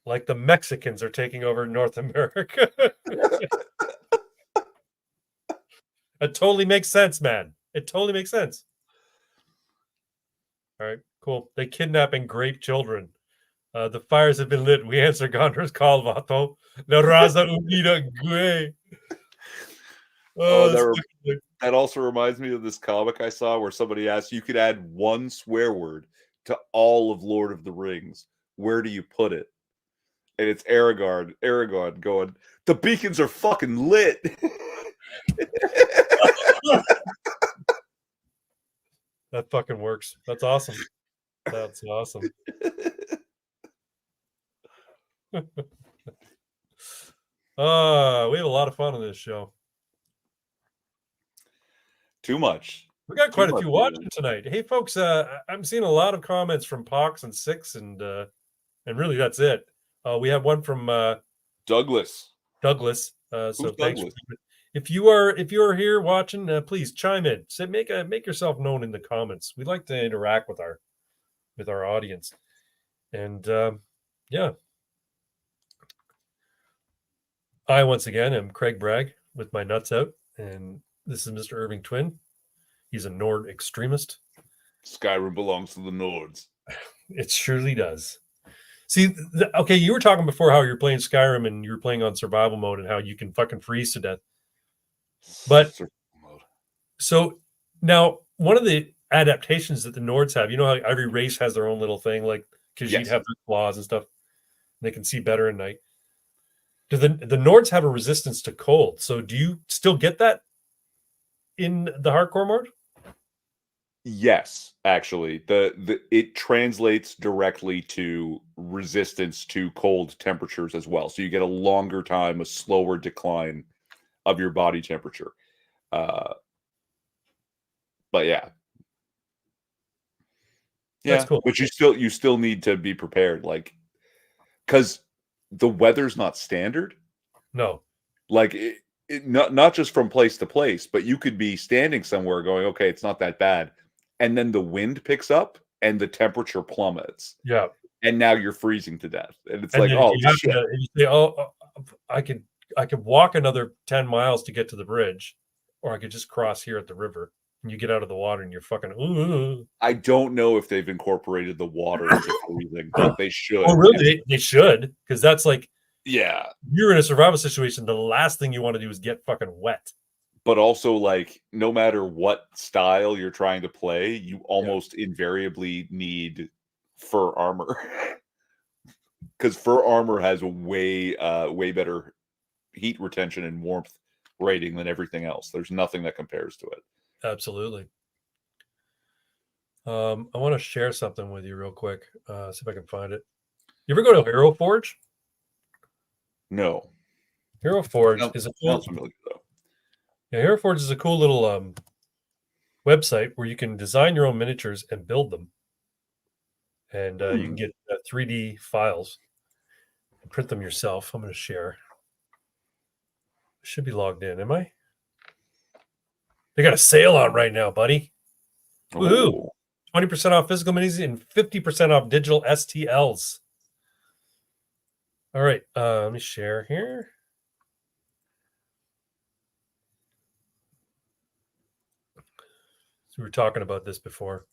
Like the Mexicans are taking over North America. It totally makes sense, man. It totally makes sense. All right, cool. They kidnap and grape children. The fires have been lit. We answer Gondor's call, Vato. La raza unida güey. That also reminds me of this comic I saw where somebody asked, you could add one swear word to all of Lord of the Rings. Where do you put it? And it's Aragorn going, the beacons are fucking lit. That fucking works. That's awesome. That's awesome. We have a lot of fun on this show. Too much. We got quite a few watching tonight. Hey, folks, I'm seeing a lot of comments from Pox and Six, and really that's it. We have one from Douglas. So thanks. If you are here watching, please chime in. Make yourself known in the comments. We'd like to interact with our audience. And yeah. I once again am Craig Bragg with my nuts out, and this is Mr. Irving Twin. He's a Nord extremist. Skyrim belongs to the Nords. It surely does. See, okay, you were talking before how you're playing Skyrim and you're playing on survival mode and how you can fucking freeze to death. But so now one of the adaptations that the Nords have, you know how every race has their own little thing, like because you'd have their claws and stuff. They can see better at night. Do the Nords have a resistance to cold? So do you still get that in the hardcore mode? Yes, actually. It translates directly to resistance to cold temperatures as well. So you get a longer time, a slower decline of your body temperature. But yeah. That's cool. But you still need to be prepared, like, because the weather's not standard. No. Like not just from place to place, but you could be standing somewhere going, okay, it's not that bad. And then the wind picks up and the temperature plummets. Yeah. And now you're freezing to death. And it's And like, then oh, you shit. you say, I could walk another 10 miles to get to the bridge, or I could just cross here at the river. And you get out of the water and you're fucking, ooh. I don't know if they've incorporated the water into freezing, but they should. Oh, really? They should, because that's like, yeah, you're in a survival situation. The last thing you want to do is get fucking wet. But also, like, no matter what style you're trying to play, you almost invariably need fur armor. Because fur armor has a way better heat retention and warmth rating than everything else. There's nothing that compares to it. Absolutely. I want to share something with you real quick. See if I can find it. You ever go to Hero Forge? No. Hero Forge is a cool. Familiar, though. Yeah, Hero Forge is a cool little website where you can design your own miniatures and build them, and you can get 3D files and print them yourself. I'm going to share. I should be logged in. Am I? They got a sale on right now, buddy. Woohoo! 20% off physical minis and 50% off digital STLs. All right, let me share here. So we were talking about this before.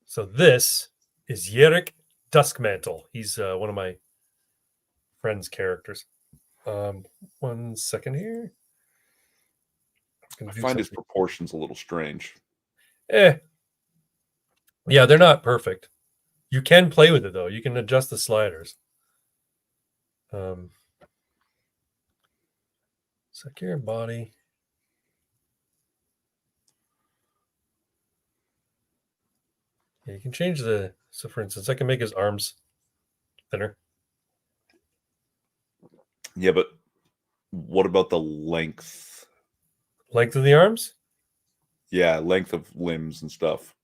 So this is Yerrick Duskmantle. He's one of my friend's characters. 1 second here. I find his proportions a little strange. Yeah, they're not perfect. You can play with it though. You can adjust the sliders. Secure body. Yeah, you can change the. So, for instance, I can make his arms thinner. Yeah, but what about the length? Length of the arms? Yeah, length of limbs and stuff.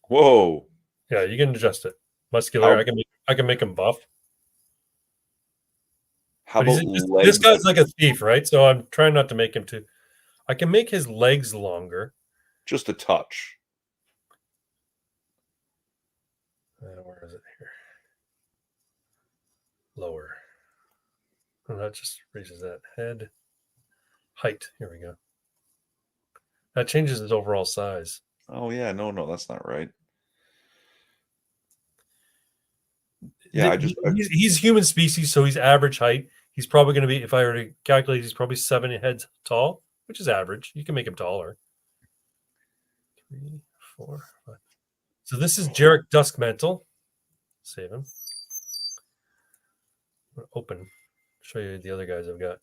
Whoa. Yeah, you can adjust it. Muscular. I can make him buff. How but about this guy's like a thief, right? So I'm trying not to make him too. I can make his legs longer. Just a touch. Where is it here? Lower. Oh, that just raises that head. Height. Here we go. That changes his overall size. Oh yeah, no, that's not right. Yeah, he's human species, so he's average height. He's probably going to be, if I were to calculate, he's probably 7 heads tall, which is average. You can make him taller. 3, 4, 5. So this is Yerrick Duskmantle. Save him. I'm going to open. Show you the other guys I've got.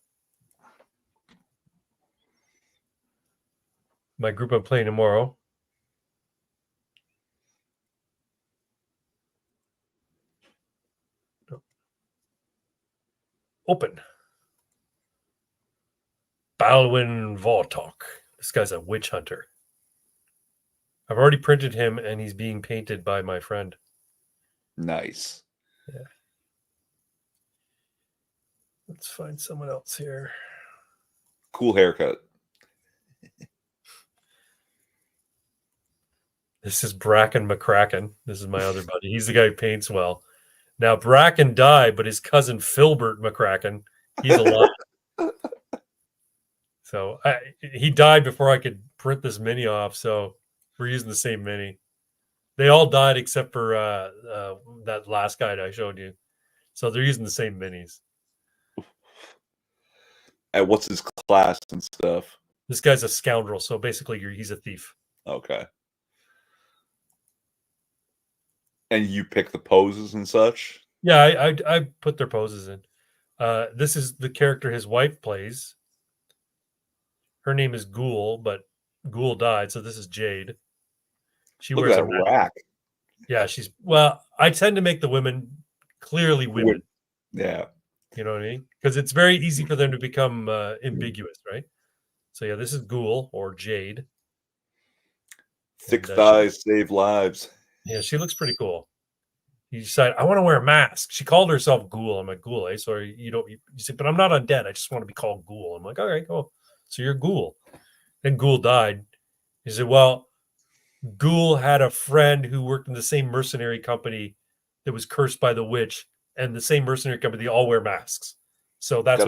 My group I'm playing tomorrow. Open. Balwin Vortok. This guy's a witch hunter. I've already printed him, and he's being painted by my friend. Nice. Yeah. Let's find someone else here. Cool haircut. This is Bracken McCracken. This is my other buddy. He's the guy who paints well. Now, Bracken died, but his cousin Filbert McCracken, he's alive. So he died before I could print this mini off. So we're using the same mini. They all died except for that last guy that I showed you. So they're using the same minis. And what's his class and stuff? This guy's a scoundrel, so basically he's a thief. Okay. And you pick the poses and such? Yeah, I put their poses in. This is the character his wife plays. Her name is Ghoul, but Ghoul died, so this is Jade. She Look wears at a that rack. Yeah, I tend to make the women clearly women. Yeah. You know what I mean? Because it's very easy for them to become ambiguous, right? So yeah, this is Ghoul or Jade. Thick thighs save lives. Yeah, she looks pretty cool. You decide, I want to wear a mask. She called herself Ghoul. I'm like, Ghoul, eh? So you say, but I'm not undead. I just want to be called Ghoul. I'm like, all right, cool. So you're Ghoul. Then Ghoul died. He said, well, Ghoul had a friend who worked in the same mercenary company that was cursed by the witch, and the same mercenary company, they all wear masks. So that's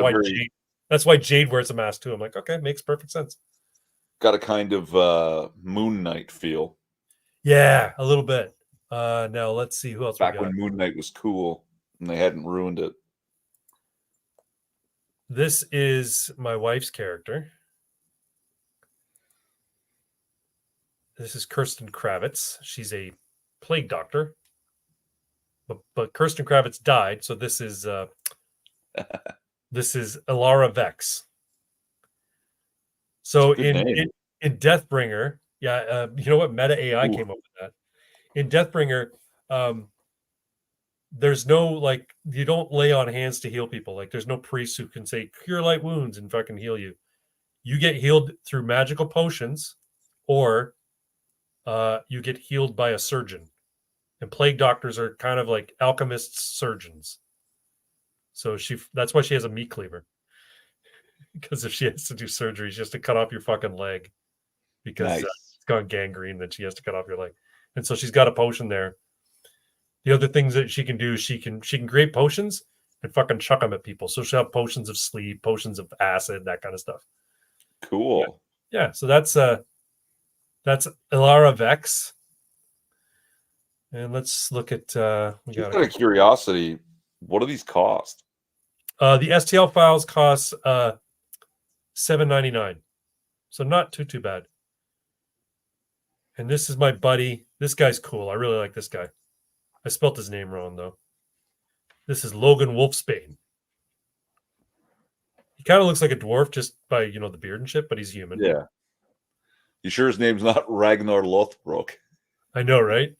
why Jade wears a mask too. I'm like, okay, makes perfect sense. Got a kind of Moon Knight feel. Yeah, a little bit. Now let's see who else back we got. when Moon Knight was cool and they hadn't ruined it. This is my wife's character. This is Kirsten Kravitz. She's a plague doctor. But Kirsten Kravitz died, so this is Ilara Vex. So in Deathbringer, yeah, you know what? Meta AI came up with that. In Deathbringer, there's no you don't lay on hands to heal people. Like there's no priest who can say cure light wounds and fucking heal you. You get healed through magical potions, or you get healed by a surgeon. And plague doctors are kind of like alchemists, surgeons. So that's why she has a meat cleaver. Because if she has to do surgery, she has to cut off your fucking leg because it's gone gangrene. Then she has to cut off your leg, and so she's got a potion there. The other things that she can do, she can create potions and fucking chuck them at people. So she'll have potions of sleep, potions of acid, that kind of stuff. Cool. Yeah. So that's Ilara Vex. And let's look at. Just out of curiosity, what do these cost? The STL files cost $7.99, so not too bad. And this is my buddy. This guy's cool. I really like this guy. I spelt his name wrong though. This is Logan Wolfsbane. He kind of looks like a dwarf just by the beard and shit, but he's human. Yeah. You sure his name's not Ragnar Lothbrok? I know, right?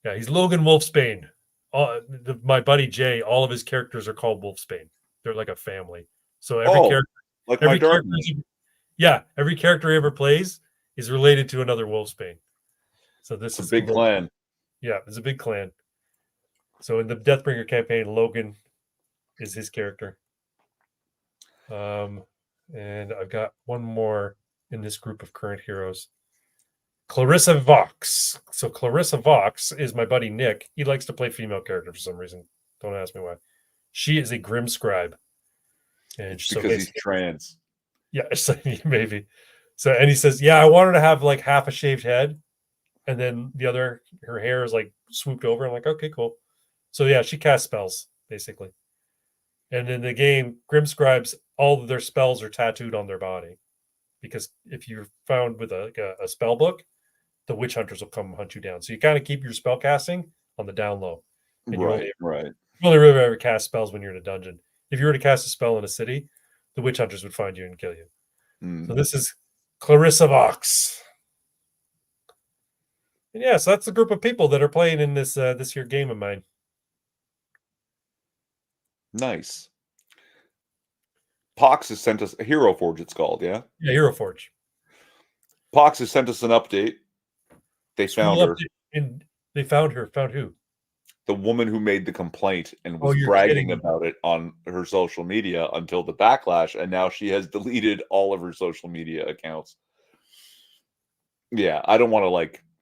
Yeah, he's Logan Wolfsbane. My buddy Jay, all of his characters are called Wolfsbane. They're like a family. So every character, every character he ever plays is related to another Wolfsbane. So this is a big clan. Yeah, it's a big clan. So in the Deathbringer campaign, Logan is his character. And I've got one more in this group of current heroes. Clarissa Vox. So Clarissa Vox is my buddy Nick. He likes to play female character for some reason. Don't ask me why. She is a grim scribe. And because he's trans. Yeah, so maybe. So and he says, yeah, I want her to have like half a shaved head, and then her hair is like swooped over. I'm like, okay, cool. So yeah, she casts spells basically. And in the game, grim scribes, all of their spells are tattooed on their body, because if you're found with a spell book, the witch hunters will come hunt you down. So you kind of keep your spell casting on the down low. And you only really ever cast spells when you're in a dungeon. If you were to cast a spell in a city, the witch hunters would find you and kill you. So this is Clarissa Vox. And yeah, so that's the group of people that are playing in this here game of mine. Nice. Pox has sent us a Hero Forge, it's called, yeah? Yeah, Hero Forge. Pox has sent us an update. They found her. And they found her. Found who? The woman who made the complaint and was bragging about it on her social media until the backlash, and now she has deleted all of her social media accounts. Yeah, I don't want to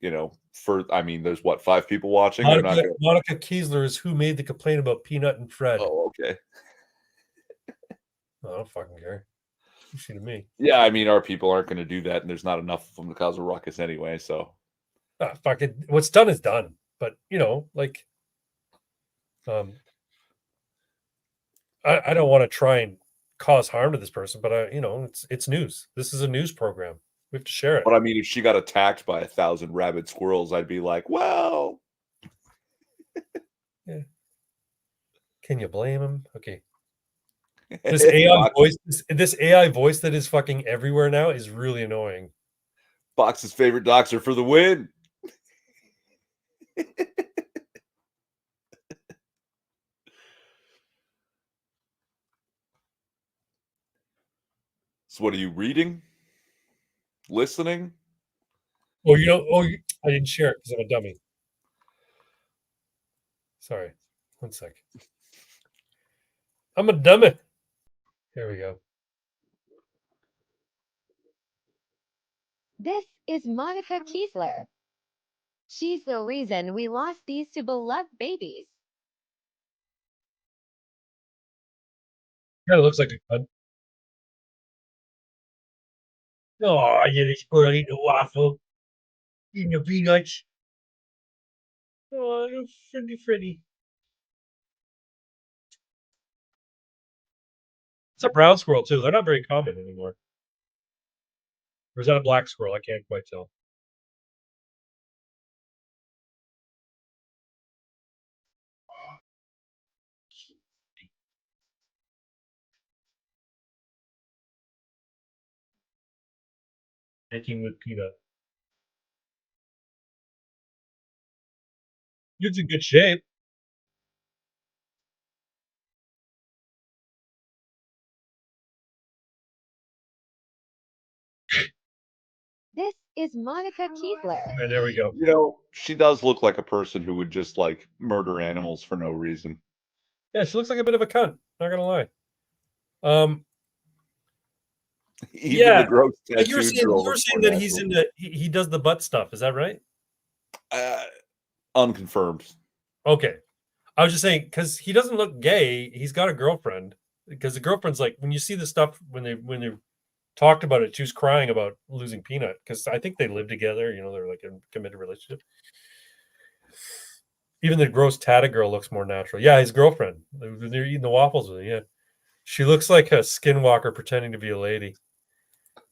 there's what, 5 people watching? Monica Kiesler is who made the complaint about Peanut and Fred. Oh, okay. I don't fucking care. You see to me. Yeah, I mean, our people aren't going to do that, and there's not enough of them to cause a ruckus anyway, so. Fuck it. What's done is done. But, I don't want to try and cause harm to this person, but it's news. This is a news program. We have to share it. But I mean, if she got attacked by 1,000 rabid squirrels, I'd be like, well, yeah. Can you blame him? Okay. This AI voice that is fucking everywhere now is really annoying. Fox's favorite doxer for the win. So what are you reading? Listening? Oh, I didn't share it because I'm a dummy. Sorry. 1 sec. I'm a dummy. Here we go. This is Monica Kiesler. She's the reason we lost these two beloved babies. Kind of looks like a cunt. Oh, yeah, this girl eating a waffle. Eating the peanuts. Oh, Freddy. It's a brown squirrel, too. They're not very common anymore. Or is that a black squirrel? I can't quite tell. Making with peanut. It's in good shape. This is Monica Kiesler. And there we go. You know, she does look like a person who would just like murder animals for no reason. Yeah, she looks like a bit of a cunt. Not gonna lie. Even the gross you were saying that he's in he does the butt stuff. Is that right? Unconfirmed. Okay, I was just saying because he doesn't look gay. He's got a girlfriend. Because the girlfriend's like when you see the stuff when they talked about it, she was crying about losing Peanut because I think they live together. They're like in a committed relationship. Even the gross tatted girl looks more natural. Yeah, his girlfriend. They're eating the waffles with him. Yeah, she looks like a skinwalker pretending to be a lady.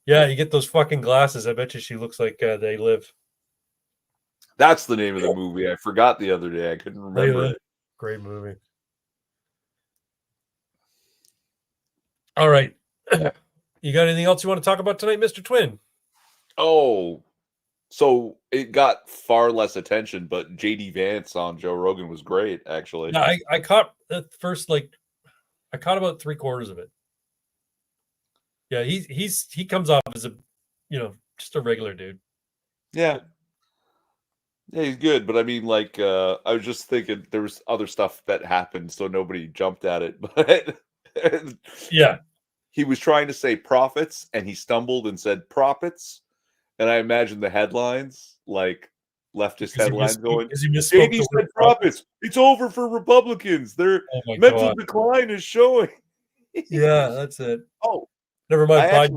Yeah, you get those fucking glasses. I bet you she looks like They Live. That's the name of the movie. I forgot the other day. I couldn't remember it. Great movie. All right. You got anything else you want to talk about tonight, Mr. Twin? Oh, so it got far less attention, but JD Vance on Joe Rogan was great, actually. Yeah, I caught the first I caught about 3/4 of it. Yeah, he comes off as a just a regular dude. Yeah. Yeah, he's good, but I mean, like, I was just thinking there was other stuff that happened, so nobody jumped at it. But yeah, he was trying to say profits, and he stumbled and said profits, and I imagine the headlines, like leftist headlines, going, "JD said profits. It's over for Republicans. Their mental decline is showing." Yeah, that's it. Oh, never mind.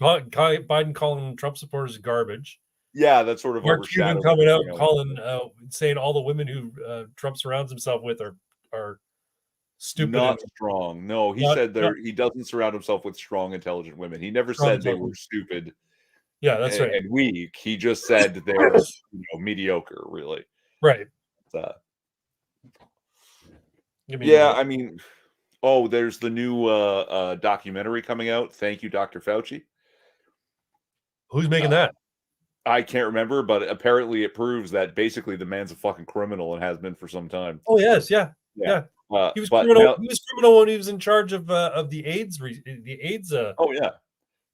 Biden calling Trump supporters garbage. Yeah, that's sort of Mark Cuban coming out and calling, saying all the women who Trump surrounds himself with are stupid. Not strong. No, he said he doesn't surround himself with strong, intelligent women. He never said they were stupid. Yeah, that's right. And weak. He just said they're mediocre, really. Right. Yeah, I mean, there's the new documentary coming out. Thank you, Dr. Fauci. Who's making that? I can't remember, but apparently it proves that basically the man's a fucking criminal and has been for some time. Oh yes, yeah. He was criminal. He was criminal when he was in charge of the AIDS. Oh yeah,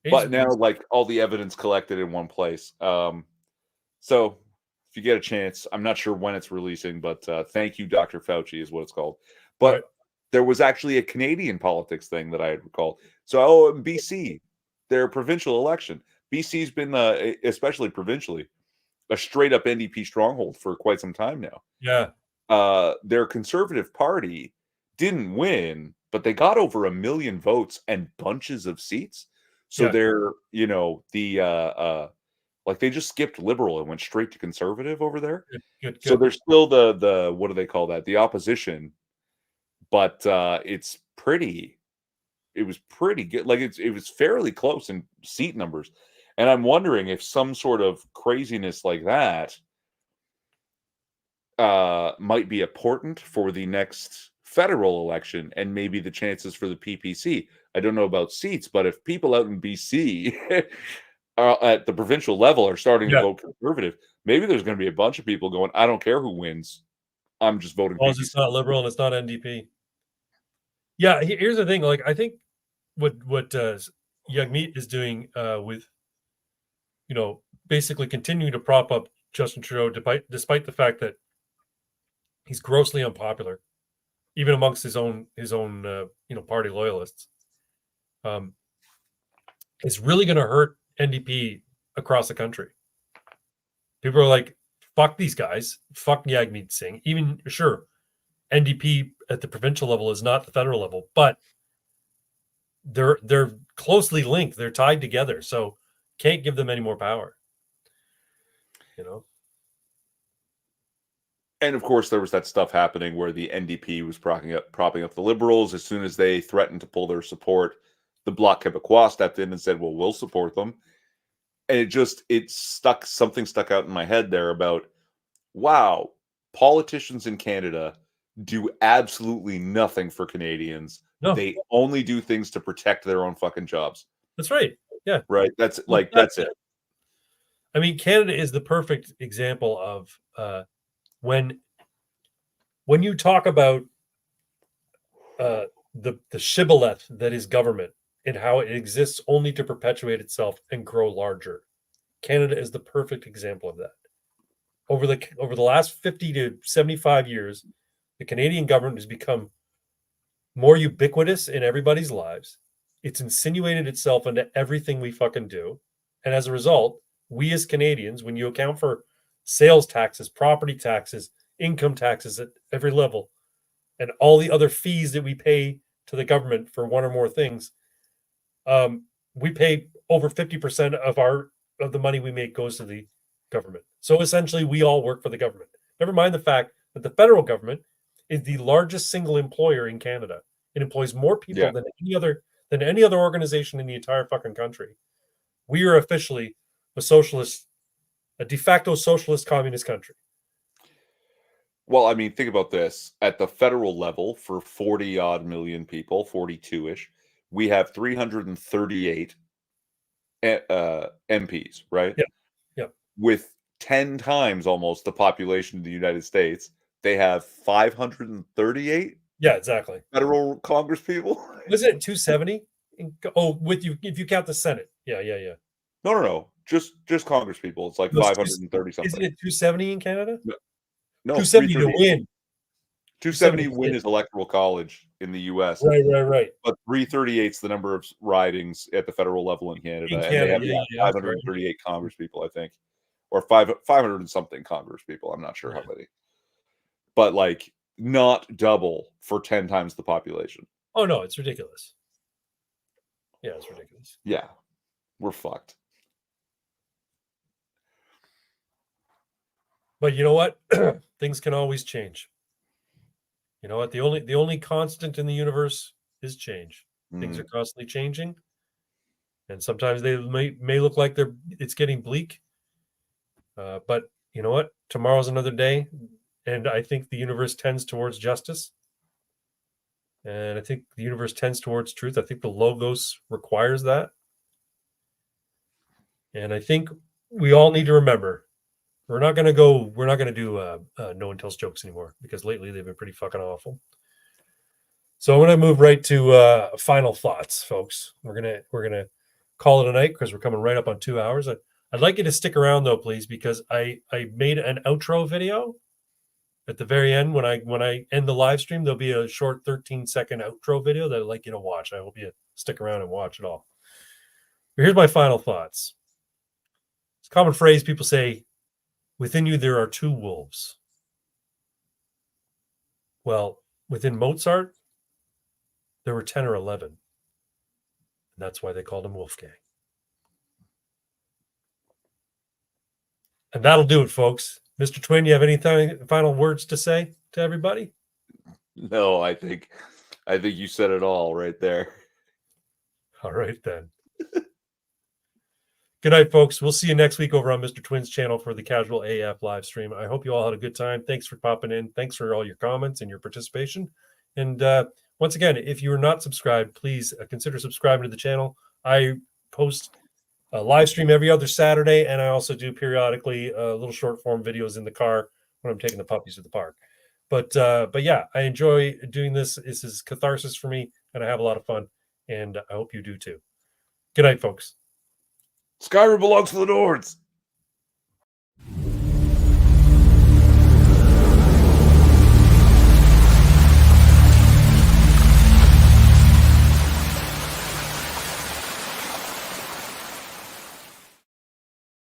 but now like all the evidence collected in one place. So if you get a chance, I'm not sure when it's releasing, but thank you, Dr. Fauci is what it's called. But there was actually a Canadian politics thing that I had recalled. So in BC, their provincial election. BC's been, especially provincially, a straight up NDP stronghold for quite some time now. Yeah. Their Conservative Party didn't win, but they got over 1 million votes and bunches of seats. So they're, like they just skipped Liberal and went straight to Conservative over there. Good. So they're still the what do they call that? The opposition, but it's pretty pretty good. Like it was fairly close in seat numbers. And I'm wondering if some sort of craziness like that might be important for the next federal election and maybe the chances for the PPC. I don't know about seats, but if people out in BC at the provincial level are starting to vote conservative, maybe there's going to be a bunch of people going, I don't care who wins. I'm just voting Well, PPC. it's not Liberal and it's not NDP. Yeah, here's the thing. Like, I think what Jagmeet is doing with, basically continuing to prop up Justin Trudeau, despite the fact that he's grossly unpopular, even amongst his own party loyalists, is really going to hurt NDP across the country. People are like, fuck these guys, fuck Jagmeet Singh. Even, sure, NDP at the provincial level is not the federal level, but they're closely linked. They're tied together, so can't give them any more power. And of course, there was that stuff happening where the NDP was propping up the Liberals. As soon as they threatened to pull their support, the Bloc Québécois stepped in and said, "Well, we'll support them." And something stuck out in my head there about, wow, politicians in Canada do absolutely nothing for Canadians. No. They only do things to protect their own fucking jobs. That's right. Yeah. Right. That's it. I mean, Canada is the perfect example of when you talk about the shibboleth that is government and how it exists only to perpetuate itself and grow larger. Canada is the perfect example of that. Over the last 50 to 75 years, the Canadian government has become more ubiquitous in everybody's lives. It's insinuated itself into everything we fucking do. And as a result, we as Canadians, when you account for sales taxes, property taxes, income taxes at every level, and all the other fees that we pay to the government for one or more things, we pay over 50% of the money we make goes to the government. So essentially, we all work for the government. Never mind the fact that the federal government is the largest single employer in Canada. It employs more people than any other organization in the entire fucking country. We are officially a de facto socialist communist country. Well, I mean, think about this. At the federal level, for 40 odd million people, 42-ish, we have 338 MPs, right? Yeah. Yeah. With 10 times almost the population of the United States, they have 538. Yeah, exactly. Federal Congress people. Isn't it 270? If you count the Senate. Yeah. No. Just Congress people. It's like 530 something. Isn't it 270 in Canada? No, 270 to win. 270 win is electoral college in the U.S. Right. But 338 is the number of ridings at the federal level in Canada. And they have 538 Congress people, I think. Or 500 and something Congress people. I'm not sure how many. But like not double for 10 times the population. Oh, no, it's ridiculous. Yeah, it's ridiculous. Yeah, we're fucked. But you know what? Things can always change. You know what? The only constant in the universe is change. Things are constantly changing, and sometimes they may look like it's getting bleak. But you know what? Tomorrow's another day, and I think the universe tends towards justice, and I think the universe tends towards truth. I think the Logos requires that, and I think we all need to remember. We're not going to do no one tells jokes anymore because lately they've been pretty fucking awful. So I'm going to move right to final thoughts, folks. We're going to call it a night because we're coming right up on 2 hours. I'd like you to stick around though, please, because I made an outro video at the very end. When I end the live stream, there'll be a short 13-second outro video that I'd like you to watch. I hope you stick around and watch it all. But here's my final thoughts. It's a common phrase people say, within you, there are two wolves. Well, within Mozart, there were 10 or 11. And that's why they called him Wolfgang. And that'll do it, folks. Mr. Twin, you have any final words to say to everybody? No, I think you said it all right there. All right, then. Good night, folks. We'll see you next week over on Mr. Twin's channel for the Casual AF live stream. I hope you all had a good time. Thanks for popping in. Thanks for all your comments and your participation. And once again, if you are not subscribed, please consider subscribing to the channel. I post a live stream every other Saturday, and I also do periodically little short form videos in the car when I'm taking the puppies to the park. But yeah, I enjoy doing this. This is catharsis for me, and I have a lot of fun, and I hope you do too. Good night, folks. Skyrim belongs to the Nords.